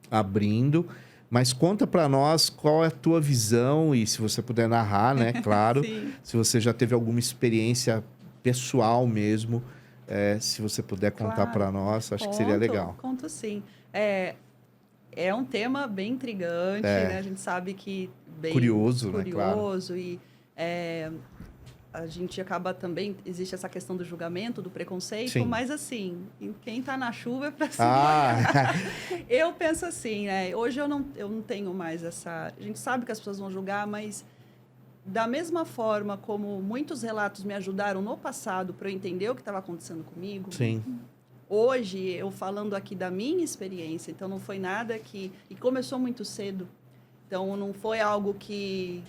abrindo. Mas conta para nós qual é a tua visão e se você puder narrar, né? Claro. Sim. Se você já teve alguma experiência pessoal mesmo, se você puder contar Claro. para nós, acho que seria legal. Conto sim. É um tema bem intrigante, né? A gente sabe que bem Curioso, né? Claro. curioso e a gente acaba também, existe essa questão do julgamento, do preconceito, Sim. mas assim, quem tá na chuva é para se Ah, Eu penso assim, né? Hoje eu não tenho mais essa... A gente sabe que as pessoas vão julgar, mas da mesma forma como muitos relatos me ajudaram no passado para eu entender o que estava acontecendo comigo, sim, hoje, eu falando aqui da minha experiência, então não foi nada que... E começou muito cedo, então não foi algo que...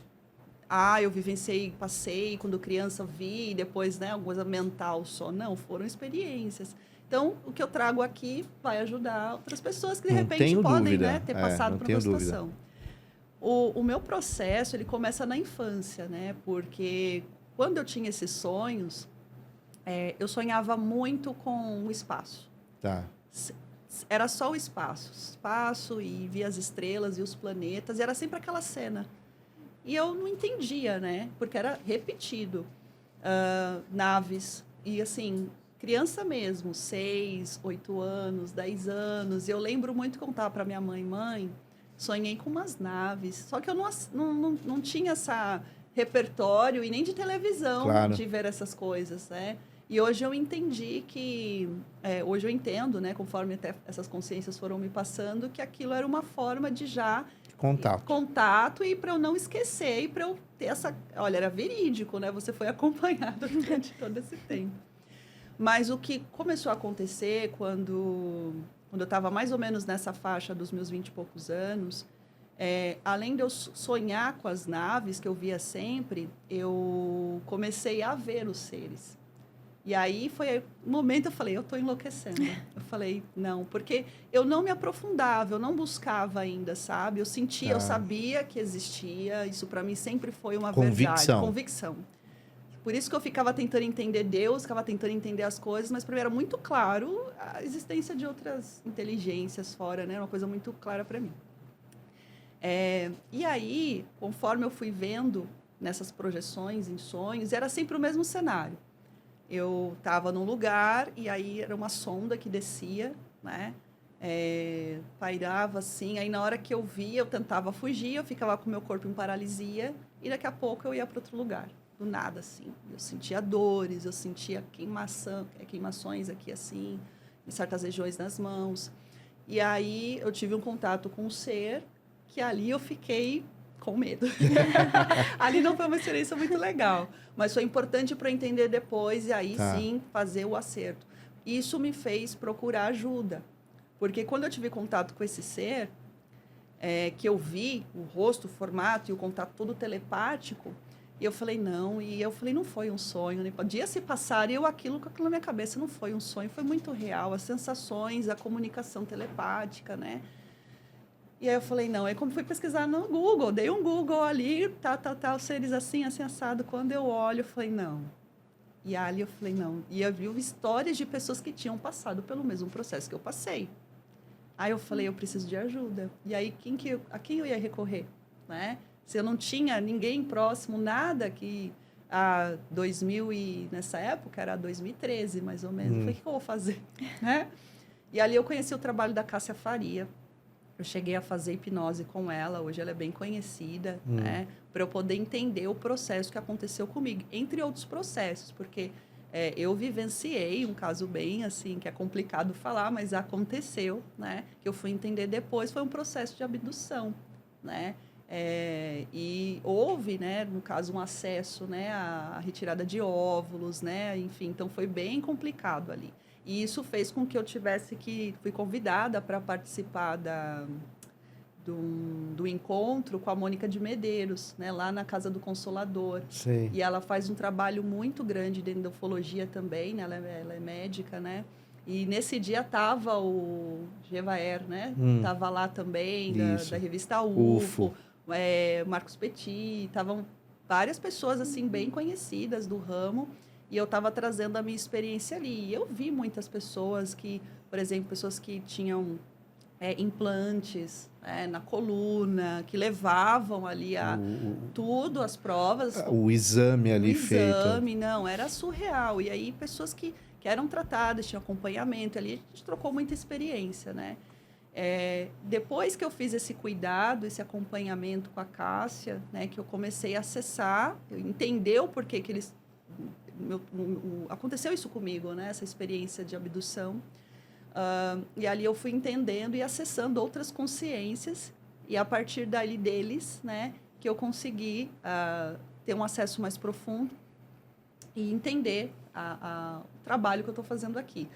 eu vivenciei, passei, quando criança vi, e depois, né, alguma coisa mental só. Não, foram experiências. Então, o que eu trago aqui vai ajudar outras pessoas que, de Não repente, tenho podem, dúvida. né, ter passado não por tenho uma dúvida. situação. O meu processo, ele começa na infância, né? Porque quando eu tinha esses sonhos, eu sonhava muito com o espaço. Tá. Era só o espaço, e via as estrelas e os planetas, e era sempre aquela cena. E eu não entendia, né? Porque era repetido. Naves, e assim, criança mesmo, 6, 8 anos, 10 anos. E eu lembro muito contar para minha mãe, sonhei com umas naves. Só que eu não tinha essa repertório e nem de televisão Claro. de ver essas coisas, né? E hoje eu entendi que... hoje eu entendo, né? Conforme até essas consciências foram me passando, que aquilo era uma forma de já... Contato e para eu não esquecer e para eu ter essa... Olha, era verídico, né? Você foi acompanhado durante todo esse tempo. Mas o que começou a acontecer quando eu estava mais ou menos nessa faixa dos meus 20 e poucos anos, além de eu sonhar com as naves que eu via sempre, eu comecei a ver os seres. E aí foi o momento eu falei, eu estou enlouquecendo. Eu falei, não, porque eu não me aprofundava, eu não buscava ainda, sabe? Eu sentia, eu sabia que existia, isso para mim sempre foi uma verdade, convicção. Por isso que eu ficava tentando entender Deus, ficava tentando entender as coisas, mas para mim era muito claro a existência de outras inteligências fora, né? Uma coisa muito clara para mim. E aí, conforme eu fui vendo nessas projeções, em sonhos, era sempre o mesmo cenário. Eu estava num lugar e aí era uma sonda que descia, né? Pairava assim. Aí na hora que eu via, eu tentava fugir, eu ficava com o meu corpo em paralisia e daqui a pouco eu ia para outro lugar, do nada assim. Eu sentia dores, eu sentia queimações aqui assim, em certas regiões nas mãos. E aí eu tive um contato com um ser que ali eu fiquei com medo. Ali não foi uma experiência muito legal, mas foi importante para eu entender depois e aí sim fazer o acerto. Isso me fez procurar ajuda, porque quando eu tive contato com esse ser, que eu vi o rosto, o formato e o contato todo telepático, e eu falei, não foi um sonho. Né? Dias se passaram e aquilo na minha cabeça não foi um sonho, foi muito real, as sensações, a comunicação telepática, né? E aí eu falei, não. Aí como fui pesquisar no Google, dei um Google ali, os seres assim, assim, assado. Quando eu olho, eu falei, não. E ali eu falei, não. E eu vi histórias de pessoas que tinham passado pelo mesmo processo que eu passei. Aí eu falei, eu preciso de ajuda. E aí, a quem eu ia recorrer? Né? Se eu não tinha ninguém próximo, nada que... nessa época, era 2013, mais ou menos. Eu falei, o que eu vou fazer? Né? E ali eu conheci o trabalho da Cássia Faria. Eu cheguei a fazer hipnose com ela, hoje ela é bem conhecida, né? Para eu poder entender o processo que aconteceu comigo, entre outros processos, porque eu vivenciei um caso bem, assim, que é complicado falar, mas aconteceu, né? Que eu fui entender depois, foi um processo de abdução, né? E houve, né, no caso, um acesso, né, à retirada de óvulos, né? Enfim, então foi bem complicado ali. E isso fez com que eu fui convidada para participar do encontro com a Mônica de Medeiros, né, lá na Casa do Consolador. Sei. E ela faz um trabalho muito grande dentro da ufologia também, né, ela é médica, né? E nesse dia estava o Gevaer, né? Estava lá também, da revista UFO. Marcos Petit, estavam várias pessoas assim bem conhecidas do ramo. E eu estava trazendo a minha experiência ali. E eu vi muitas pessoas que, por exemplo, pessoas que tinham implantes na coluna, que levavam ali tudo, as provas. O exame ali feito. O exame, não, era surreal. E aí, pessoas que eram tratadas, tinham acompanhamento ali, a gente trocou muita experiência, né? Depois que eu fiz esse cuidado, esse acompanhamento com a Cássia, né, que eu comecei a acessar, eu entender o porquê que eles... aconteceu isso comigo, né? Essa experiência de abdução. E ali eu fui entendendo e acessando outras consciências. E a partir dali deles, né, que eu consegui ter um acesso mais profundo e entender o trabalho que eu estou fazendo aqui.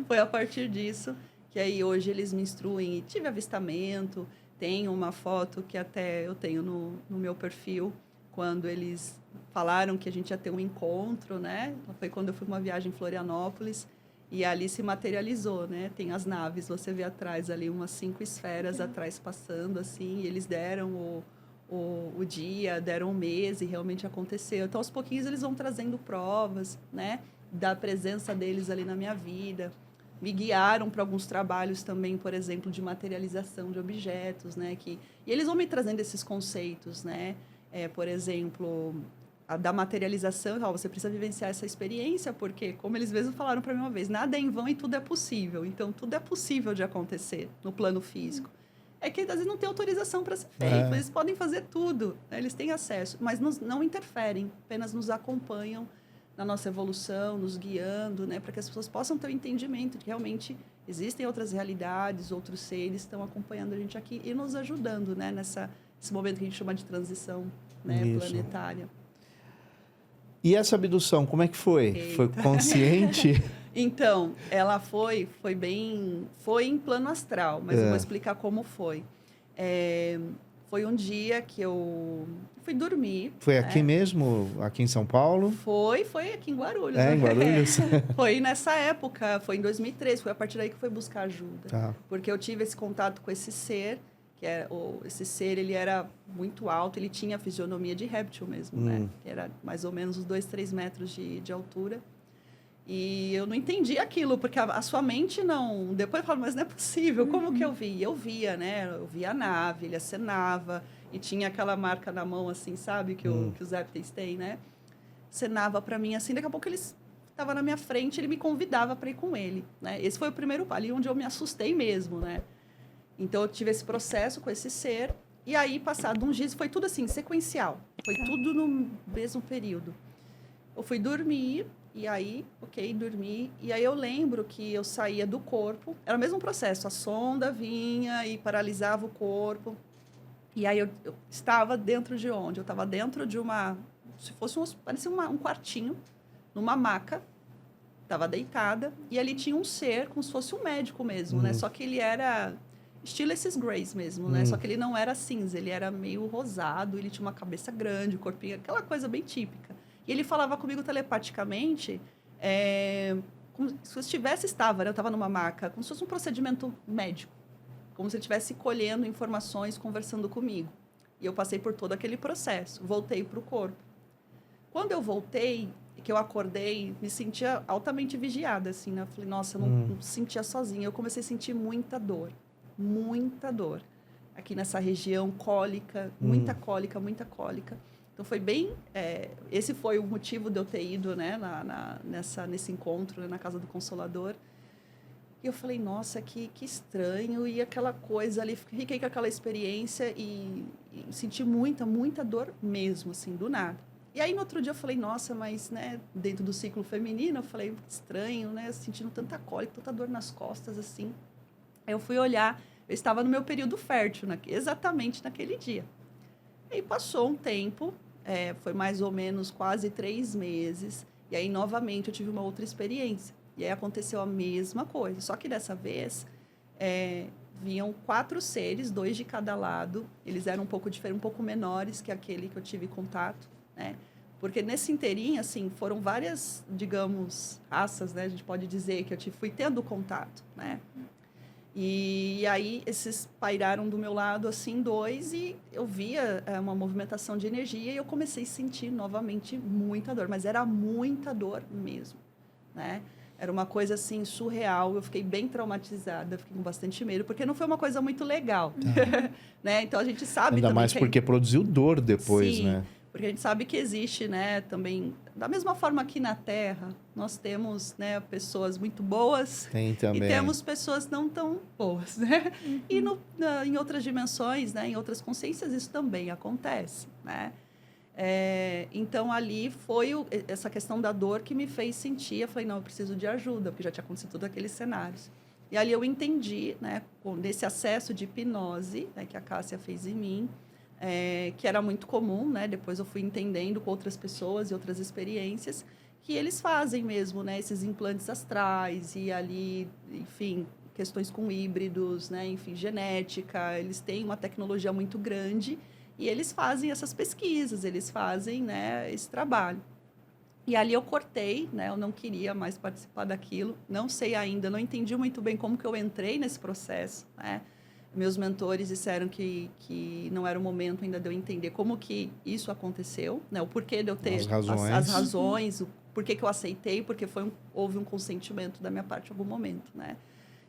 Foi a partir disso que aí hoje eles me instruem. E tive avistamento, tem uma foto que até eu tenho no meu perfil, quando eles falaram que a gente ia ter um encontro, né? Foi quando eu fui uma viagem em Florianópolis e ali se materializou, né? Tem as naves, você vê atrás ali umas 5 esferas atrás passando, assim, e eles deram o dia, deram o mês e realmente aconteceu. Então, aos pouquinhos, eles vão trazendo provas, né? Da presença deles ali na minha vida. Me guiaram para alguns trabalhos também, por exemplo, de materialização de objetos, né? E eles vão me trazendo esses conceitos, né? Por exemplo, da materialização, você precisa vivenciar essa experiência, porque, como eles mesmos falaram para mim uma vez, nada é em vão e tudo é possível. Então, tudo é possível de acontecer no plano físico. É que, às vezes, não tem autorização para ser feito. Eles podem fazer tudo, né? Eles têm acesso, mas não interferem, apenas nos acompanham na nossa evolução, nos guiando, né? Para que as pessoas possam ter o entendimento de que realmente existem outras realidades, outros seres estão acompanhando a gente aqui e nos ajudando, né? Nesse momento que a gente chama de transição, né, planetária. E essa abdução, como é que foi? Eita. Foi consciente? Então, ela foi em plano astral, mas eu vou explicar como foi. foi um dia que eu fui dormir. Foi aqui mesmo, aqui em São Paulo? Foi aqui em Guarulhos. É, em Guarulhos? Foi nessa época, foi em 2013, foi a partir daí que eu fui buscar ajuda. Tá. Porque eu tive esse contato com esse ser, esse ser, ele era muito alto, ele tinha a fisionomia de réptil mesmo, né? Que era mais ou menos uns 2, 3 metros de altura. E eu não entendi aquilo, porque a sua mente não... Depois eu falo, mas não é possível, como que eu vi? Eu via, né? Eu via a nave, ele acenava, e tinha aquela marca na mão, assim, sabe? Que os répteis têm, né? Acenava para mim, assim, daqui a pouco ele estava na minha frente, ele me convidava para ir com ele, né? Esse foi o primeiro ali onde eu me assustei mesmo, né? Então, eu tive esse processo com esse ser, e aí, passado uns dias, foi tudo assim, sequencial. Foi tudo no mesmo período. Eu fui dormir, e aí, dormi. E aí eu lembro que eu saía do corpo. Era o mesmo processo. A sonda vinha e paralisava o corpo. E aí eu estava dentro de onde? Eu estava dentro de uma... Se fosse parecia um quartinho, numa maca. Estava deitada. E ali tinha um ser, como se fosse um médico mesmo, né? Só que ele era... estilo esses Greys mesmo, né? Só que ele não era cinza. Ele era meio rosado. Ele tinha uma cabeça grande, o corpinho... Aquela coisa bem típica. E ele falava comigo telepaticamente, como se eu estava, né? Eu estava numa maca, como se fosse um procedimento médico, como se ele estivesse colhendo informações, conversando comigo. E eu passei por todo aquele processo, voltei para o corpo. Quando eu voltei, que eu acordei, me sentia altamente vigiada, assim, né? Eu falei, nossa, eu não me sentia sozinha. Eu comecei a sentir muita dor. Aqui nessa região, cólica, muita cólica, muita cólica. Então, foi bem... esse foi o motivo de eu ter ido, né, nesse encontro, né, na Casa do Consolador. E eu falei, nossa, que estranho. E aquela coisa ali, fiquei com aquela experiência e senti muita dor mesmo, assim, do nada. E aí, no outro dia, eu falei, nossa, mas, né, dentro do ciclo feminino, eu falei, estranho, né, sentindo tanta cólica, tanta dor nas costas, assim. Aí eu fui olhar, eu estava no meu período fértil, exatamente naquele dia. Aí passou um tempo... foi mais ou menos quase 3 meses. E aí, novamente, eu tive uma outra experiência. E aí, aconteceu a mesma coisa. Só que, dessa vez, vinham 4 seres, 2 de cada lado. Eles eram um pouco diferentes, um pouco menores que aquele que eu tive contato, né? Porque, nesse inteirinho, assim, foram várias, digamos, raças, né? A gente pode dizer que eu fui tendo contato, né? E aí, esses pairaram do meu lado, assim, 2, e eu via uma movimentação de energia e eu comecei a sentir novamente muita dor, mas era muita dor mesmo, né? Era uma coisa, assim, surreal, eu fiquei bem traumatizada, fiquei com bastante medo, porque não foi uma coisa muito legal, né? Então, a gente sabe Ainda também mais porque produziu dor depois, Sim, né? porque a gente sabe que existe, né, também, da mesma forma aqui na Terra, nós temos, né, pessoas muito boas Tem também. e temos pessoas não tão boas, né? E em outras dimensões, né, em outras consciências, isso também acontece, né? Então, ali foi essa questão da dor que me fez sentir. Eu falei, não, eu preciso de ajuda, porque já tinha acontecido todos aqueles cenários. E ali eu entendi, né, nesse acesso de hipnose, né, que a Cássia fez em mim, que era muito comum, né? Depois eu fui entendendo com outras pessoas e outras experiências, que eles fazem mesmo, né, esses implantes astrais e ali, enfim, questões com híbridos, né, enfim, genética. Eles têm uma tecnologia muito grande e eles fazem essas pesquisas, eles fazem, né, esse trabalho. E ali eu cortei, né? Eu não queria mais participar daquilo. Não sei ainda, não entendi muito bem como que eu entrei nesse processo, né? Meus mentores disseram que não era o momento ainda de eu entender como que isso aconteceu, né? O porquê de eu ter as razões, o porquê que eu aceitei, porque houve um consentimento da minha parte em algum momento, né?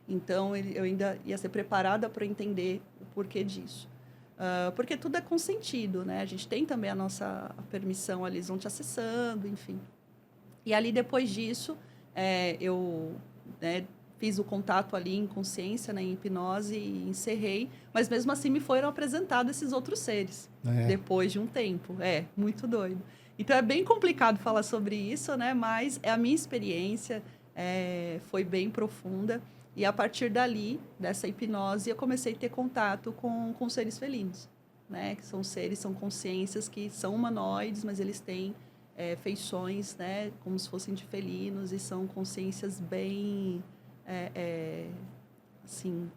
Então, eu ainda ia ser preparada para entender o porquê disso. Porque tudo é consentido, né? A gente tem também a nossa permissão ali, eles vão te acessando, enfim. E ali, depois disso, eu, né, fiz o contato ali em consciência, né, em hipnose, e encerrei. Mas, mesmo assim, me foram apresentados esses outros seres, depois de um tempo. Muito doido. Então, é bem complicado falar sobre isso, né? Mas a minha experiência foi bem profunda. E, a partir dali, dessa hipnose, eu comecei a ter contato com seres felinos, né? Que são seres, são consciências que são humanoides, mas eles têm feições, né? Como se fossem de felinos, e são consciências bem, assim,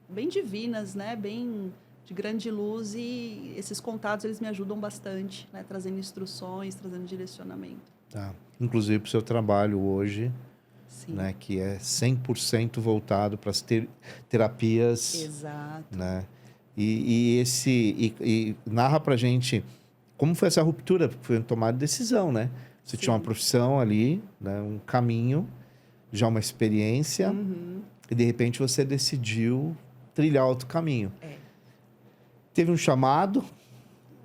bem divinas, né? Bem de grande luz e esses contatos, eles me ajudam bastante, né? Trazendo instruções, trazendo direcionamento. Tá. Inclusive para o seu trabalho hoje, Sim. né? Que é 100% voltado para as terapias, Exato. né? E narra pra gente como foi essa ruptura, porque foi uma tomada de decisão, né? Você tinha uma Sim. profissão ali, né? Um caminho, já uma experiência, Uhum. e de repente você decidiu trilhar outro caminho. É. Teve um chamado,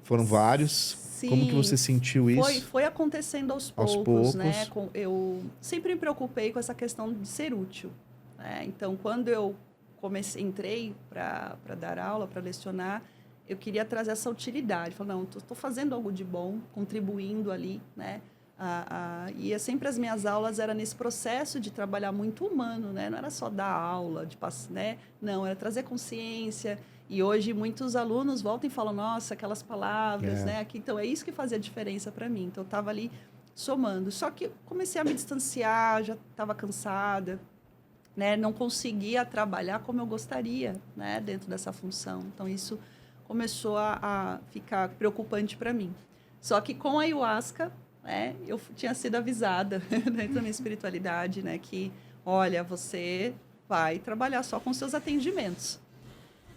foram vários. Como que Sim, você sentiu isso? foi acontecendo aos poucos, né? Eu sempre me preocupei com essa questão de ser útil, né? Então, quando eu entrei para dar aula, para lecionar, eu queria trazer essa utilidade. Falei, não, estou fazendo algo de bom, contribuindo ali, né? E sempre as minhas aulas eram nesse processo de trabalhar muito humano, né? Não era só dar aula, né? Não, era trazer consciência. E hoje muitos alunos voltam e falam, nossa, aquelas palavras, né? Então, é isso que fazia a diferença para mim. Então, eu estava ali somando. Só que comecei a me distanciar, já estava cansada, né? Não conseguia trabalhar como eu gostaria, né? Dentro dessa função. Então, isso começou a ficar preocupante para mim. Só que com a ayahuasca, né? Eu tinha sido avisada dentro da minha espiritualidade, né? Que, olha, você vai trabalhar só com seus atendimentos.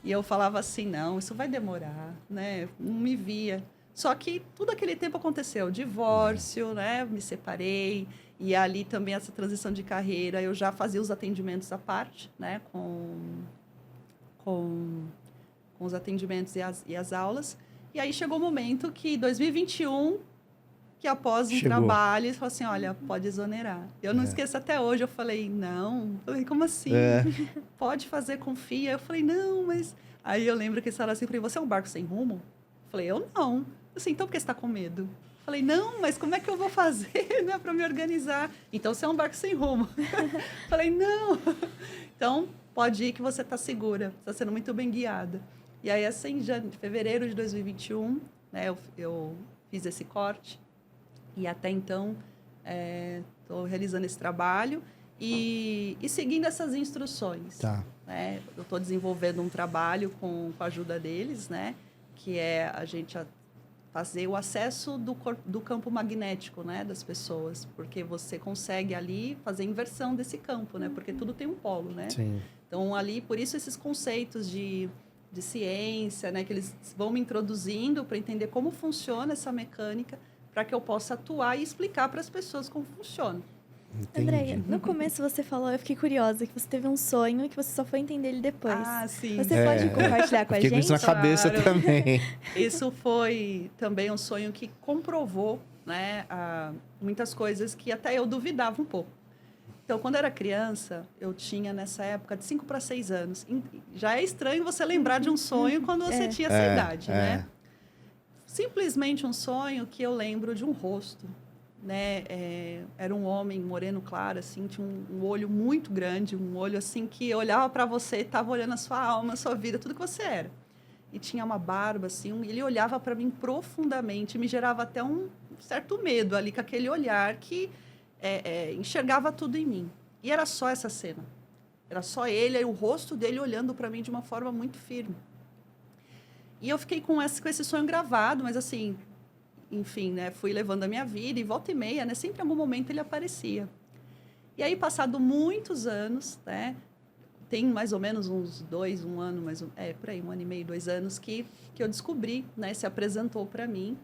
E eu falava assim, não, isso vai demorar, né? Não me via. Só que tudo aquele tempo aconteceu, divórcio, né? Me separei. E ali também essa transição de carreira, eu já fazia os atendimentos à parte, né? Com os atendimentos e as aulas. E aí chegou o momento que, 2021, que após um trabalho, ele falou assim, olha, pode exonerar. Eu não esqueço até hoje, eu falei, não. Eu falei, como assim? Pode fazer, confia. Eu falei, não, mas... Aí eu lembro que eles falaram assim, falei, você é um barco sem rumo? Eu falei, eu não. Assim, então por que você está com medo? Eu falei, não, mas como é que eu vou fazer, né, para me organizar? Então você é um barco sem rumo. Eu falei, não. Então, pode ir que você está segura, está sendo muito bem guiada. E aí, assim, em fevereiro de 2021, né, eu fiz esse corte. E até então, estou realizando esse trabalho e seguindo essas instruções. Tá. Né? Eu estou desenvolvendo um trabalho com a ajuda deles, né? Que é a gente fazer o acesso do campo magnético, né? Das pessoas, porque você consegue ali fazer a inversão desse campo, né? Porque tudo tem um polo, né? Sim. Então, ali, por isso esses conceitos de ciência, né? Que eles vão me introduzindo para entender como funciona essa mecânica, para que eu possa atuar e explicar para as pessoas como funciona. Entendi. Andréia, no começo você falou, eu fiquei curiosa, que você teve um sonho e que você só foi entender ele depois. Ah, sim. Você pode compartilhar com a Fiquei gente? com isso na cabeça também. Isso foi também um sonho que comprovou, né, muitas coisas que até eu duvidava um pouco. Então, quando eu era criança, eu tinha, nessa época, de 5 para 6 anos. Já é estranho você lembrar de um sonho quando você tinha essa idade, né? Simplesmente um sonho que eu lembro de um rosto, né? Era um homem moreno claro, assim, tinha um olho muito grande, um olho assim que olhava para você e estava olhando a sua alma, a sua vida, tudo que você era. E tinha uma barba, assim, ele olhava para mim profundamente, me gerava até um certo medo ali, com aquele olhar que enxergava tudo em mim. E era só essa cena. Era só ele, e o rosto dele olhando para mim de uma forma muito firme. E eu fiquei com esse sonho gravado, mas assim, enfim, né, fui levando a minha vida e volta e meia, né, sempre em algum momento ele aparecia. E aí, passado muitos anos, né, tem mais ou menos uns 2, um ano, por aí, 1 ano e meio, 2 anos, que eu descobri, né, se apresentou para mim,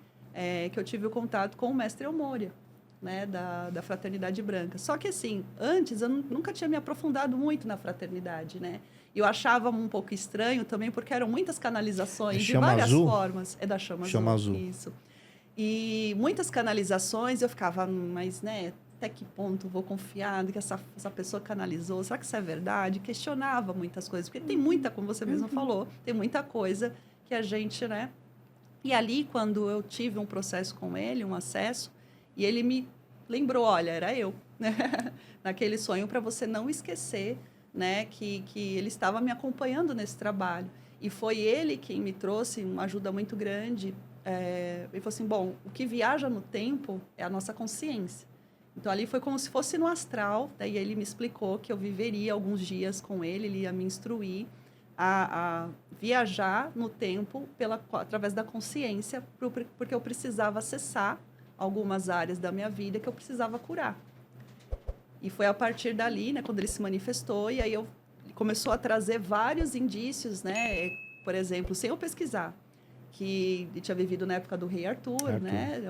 que eu tive o contato com o mestre Elmória, né, da Fraternidade Branca. Só que, assim, antes eu nunca tinha me aprofundado muito na fraternidade, né? Eu achava um pouco estranho também, porque eram muitas canalizações de várias formas. É da Chama Azul. Isso. E muitas canalizações, eu ficava, mas, né, até que ponto vou confiar que essa pessoa canalizou? Será que isso é verdade? Questionava muitas coisas, porque tem muita, como você mesmo falou, tem muita coisa que a gente, né? E ali, quando eu tive um processo com ele, um acesso, e ele me lembrou, olha, era eu, né? Naquele sonho, para você não esquecer, né, que ele estava me acompanhando nesse trabalho. E foi ele quem me trouxe uma ajuda muito grande. Ele falou assim, bom, o que viaja no tempo é a nossa consciência. Então, ali foi como se fosse no astral. Daí ele me explicou que eu viveria alguns dias com ele ia me instruir, a viajar no tempo através da consciência, porque eu precisava acessar algumas áreas da minha vida que eu precisava curar. E foi a partir dali, né, quando ele se manifestou, e aí começou a trazer vários indícios, né? Por exemplo, sem eu pesquisar, que ele tinha vivido na época do rei Arthur, né?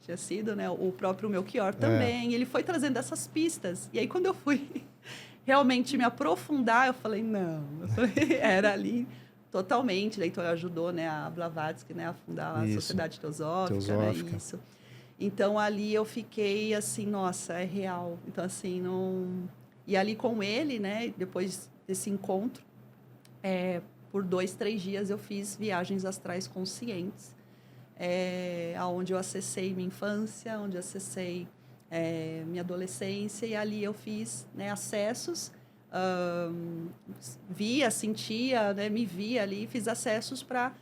Tinha sido, né, o próprio Melchior também. Ele foi trazendo essas pistas. E aí, quando eu fui realmente me aprofundar, eu falei, não. Era ali totalmente. Daí, então, ajudou, né, a Blavatsky, né, a fundar a Sociedade Teosófica. Né, isso. Então, ali eu fiquei assim, nossa, é real. Então, assim, não... E ali com ele, né, depois desse encontro, por 2, 3 dias eu fiz viagens astrais conscientes, onde eu acessei minha infância, onde eu acessei minha adolescência, e ali eu fiz, né, acessos, via, sentia, né, me via ali, fiz acessos para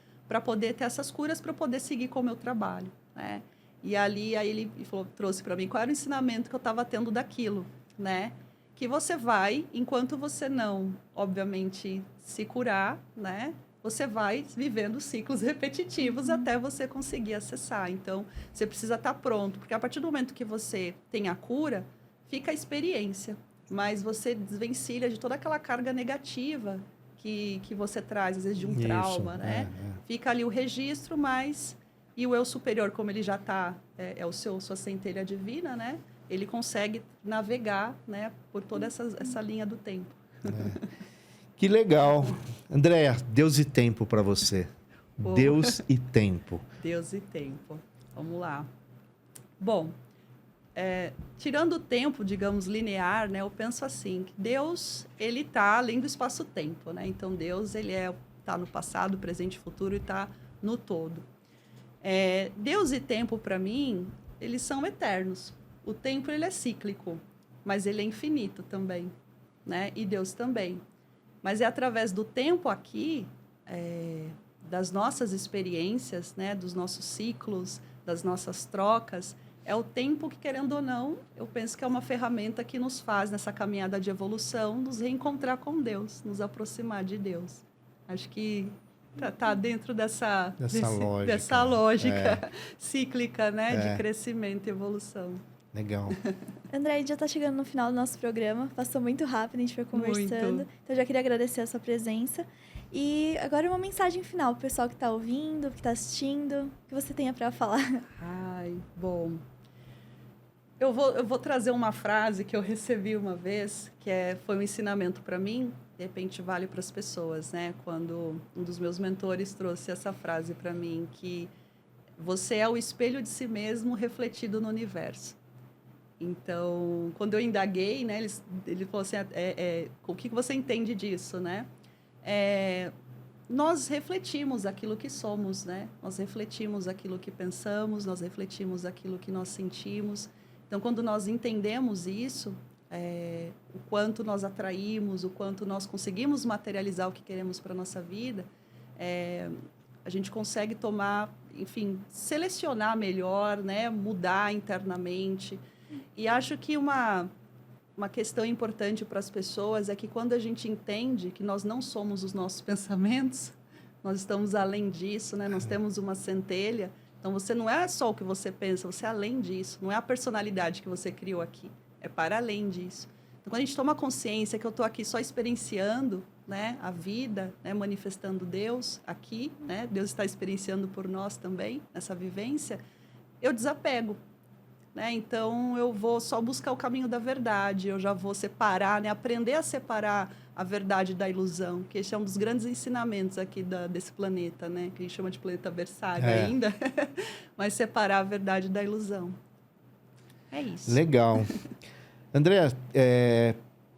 poder ter essas curas, para poder seguir com o meu trabalho, né? E ali, aí ele trouxe para mim qual era o ensinamento que eu estava tendo daquilo, né? Que você vai, enquanto você não, obviamente, se curar, né? Você vai vivendo ciclos repetitivos até você conseguir acessar. Então, você precisa estar pronto, porque a partir do momento que você tem a cura, fica a experiência, mas você desvencilha de toda aquela carga negativa que você traz, às vezes, de um trauma, né? Fica ali o registro, mas... E o eu superior, como ele já está, sua centelha divina, né? Ele consegue navegar, né, por toda essa linha do tempo. Que legal. Andréa, Deus e tempo para você. Deus e tempo. Deus e tempo. Vamos lá. Bom, tirando o tempo, digamos, linear, né, eu penso assim, que Deus, ele está além do espaço-tempo, né? Então, Deus, ele está no passado, presente e futuro e está no todo. Deus e tempo, para mim, eles são eternos. O tempo, ele é cíclico, mas ele é infinito também, né? E Deus também. Mas é através do tempo aqui, das nossas experiências, né? Dos nossos ciclos, das nossas trocas, é o tempo que, querendo ou não, eu penso que é uma ferramenta que nos faz, nessa caminhada de evolução, nos reencontrar com Deus, nos aproximar de Deus. Acho que tá dentro dessa lógica cíclica, né, de crescimento e evolução. Legal. André, a gente já está chegando no final do nosso programa. Passou muito rápido, a gente foi conversando. Muito. Então, eu já queria agradecer a sua presença. E agora uma mensagem final para o pessoal que está ouvindo, que está assistindo. O que você tenha para falar? Ai, bom. Eu vou trazer uma frase que eu recebi uma vez, que foi um ensinamento para mim, de repente vale para as pessoas, né? Quando um dos meus mentores trouxe essa frase para mim, que você é o espelho de si mesmo refletido no universo. Então, quando eu indaguei, né, ele falou assim, o que você entende disso, né? Nós refletimos aquilo que somos, né? Nós refletimos aquilo que pensamos, nós refletimos aquilo que nós sentimos. Então, quando nós entendemos isso, o quanto nós atraímos, o quanto nós conseguimos materializar o que queremos para a nossa vida, a gente consegue tomar, enfim, selecionar melhor, né? Mudar internamente. E acho que uma questão importante para as pessoas é que quando a gente entende que nós não somos os nossos pensamentos, nós estamos além disso, né? Nós temos uma centelha. Então, você não é só o que você pensa, você é além disso. Não é a personalidade que você criou aqui, é para além disso. Então, quando a gente toma consciência que eu estou aqui só experienciando, né, a vida, né, manifestando Deus aqui, né? Deus está experienciando por nós também, nessa vivência, eu desapego. Né? Então, eu vou só buscar o caminho da verdade, eu já vou separar, né? Aprender a separar a verdade da ilusão, que esse é um dos grandes ensinamentos aqui desse planeta, né? Que a gente chama de planeta berçário ainda, mas separar a verdade da ilusão. É isso. Legal. André,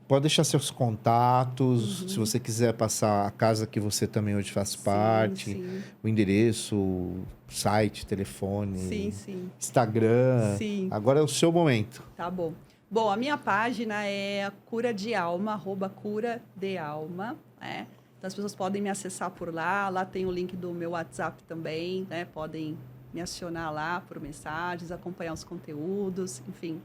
pode deixar seus contatos, se você quiser passar a casa que você também hoje faz parte, sim. O endereço, site, telefone, sim. Instagram. Sim. Agora é o seu momento. Tá bom. Bom, a minha página é a Cura de Alma, @Cura de Alma, né? Então, as pessoas podem me acessar por lá. Lá tem o link do meu WhatsApp também, né? Podem me acionar lá por mensagens, acompanhar os conteúdos, enfim.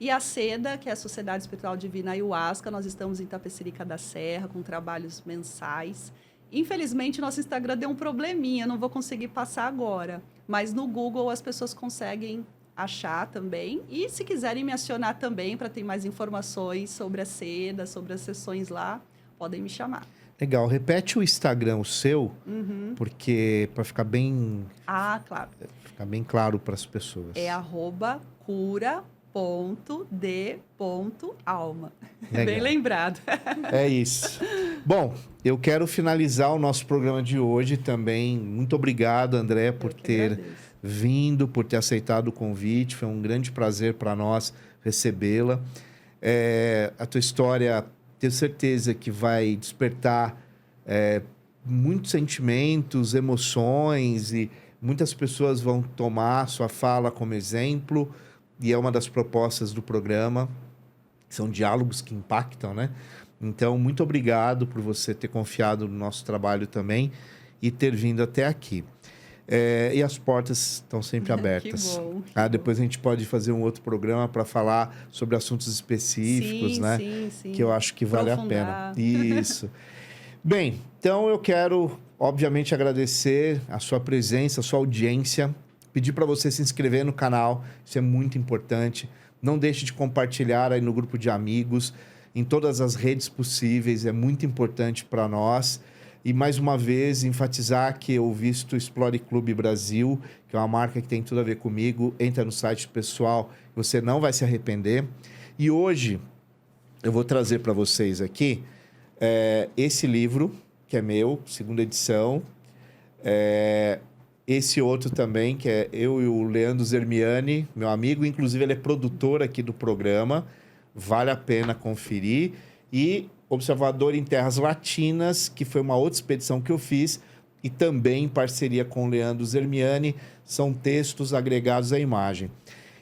E a SEDA, que é a Sociedade Espiritual Divina Ayahuasca, nós estamos em Itapecerica da Serra, com trabalhos mensais. Infelizmente, nosso Instagram deu um probleminha, não vou conseguir passar agora. Mas no Google as pessoas conseguem achar também. E se quiserem me acionar também para ter mais informações sobre a SEDA, sobre as sessões lá, podem me chamar. Legal. Repete o Instagram, o seu, porque para ficar bem Claro. claro para as pessoas. É @cura.d.alma. Legal. Bem lembrado. É isso. Bom, eu quero finalizar o nosso programa de hoje também. Muito obrigado, André, por ter vindo, por ter aceitado o convite. Foi um grande prazer para nós recebê-la. A tua história, tenho certeza que vai despertar muitos sentimentos, emoções, e muitas pessoas vão tomar sua fala como exemplo. E é uma das propostas do programa. São diálogos que impactam, né? Então, muito obrigado por você ter confiado no nosso trabalho também e ter vindo até aqui. E as portas estão sempre abertas. Que bom. Depois a gente pode fazer um outro programa para falar sobre assuntos específicos, né? Sim. Que eu acho que vale a pena. Isso. Bem, então eu quero, obviamente, agradecer a sua presença, a sua audiência. Pedir para você se inscrever no canal, isso é muito importante. Não deixe de compartilhar aí no grupo de amigos, em todas as redes possíveis, é muito importante para nós. E, mais uma vez, enfatizar que eu visto Explore Clube Brasil, que é uma marca que tem tudo a ver comigo. Entra no site pessoal, você não vai se arrepender. E hoje, eu vou trazer para vocês aqui esse livro, que é meu, segunda edição. Esse outro também, que é eu e o Leandro Zermiani, meu amigo. Inclusive, ele é produtor aqui do programa. Vale a pena conferir. E Observador em Terras Latinas, que foi uma outra expedição que eu fiz, e também em parceria com o Leandro Zermiani, são textos agregados à imagem.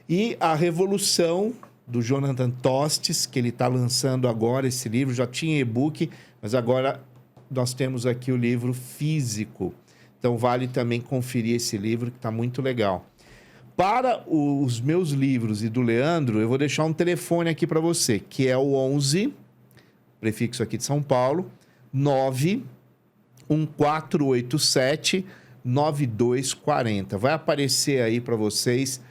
E A Revolução, do Jonathan Tostes, que ele está lançando agora esse livro, já tinha e-book, mas agora nós temos aqui o livro físico. Então, vale também conferir esse livro, que está muito legal. Para os meus livros e do Leandro, eu vou deixar um telefone aqui para você, que é o 11, prefixo aqui de São Paulo, 91487-9240. Vai aparecer aí para vocês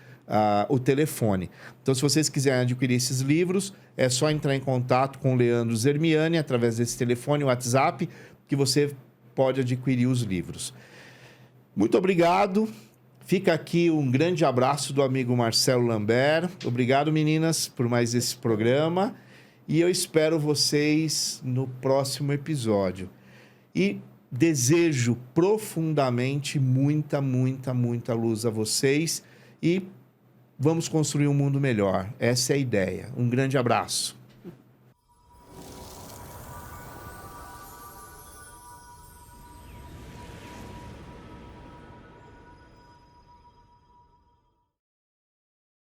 o telefone. Então, se vocês quiserem adquirir esses livros, é só entrar em contato com o Leandro Zermiani através desse telefone, WhatsApp, que você pode adquirir os livros. Muito obrigado. Fica aqui um grande abraço do amigo Marcelo Lambert. Obrigado, meninas, por mais esse programa. E eu espero vocês no próximo episódio. E desejo profundamente muita luz a vocês. E vamos construir um mundo melhor. Essa é a ideia. Um grande abraço.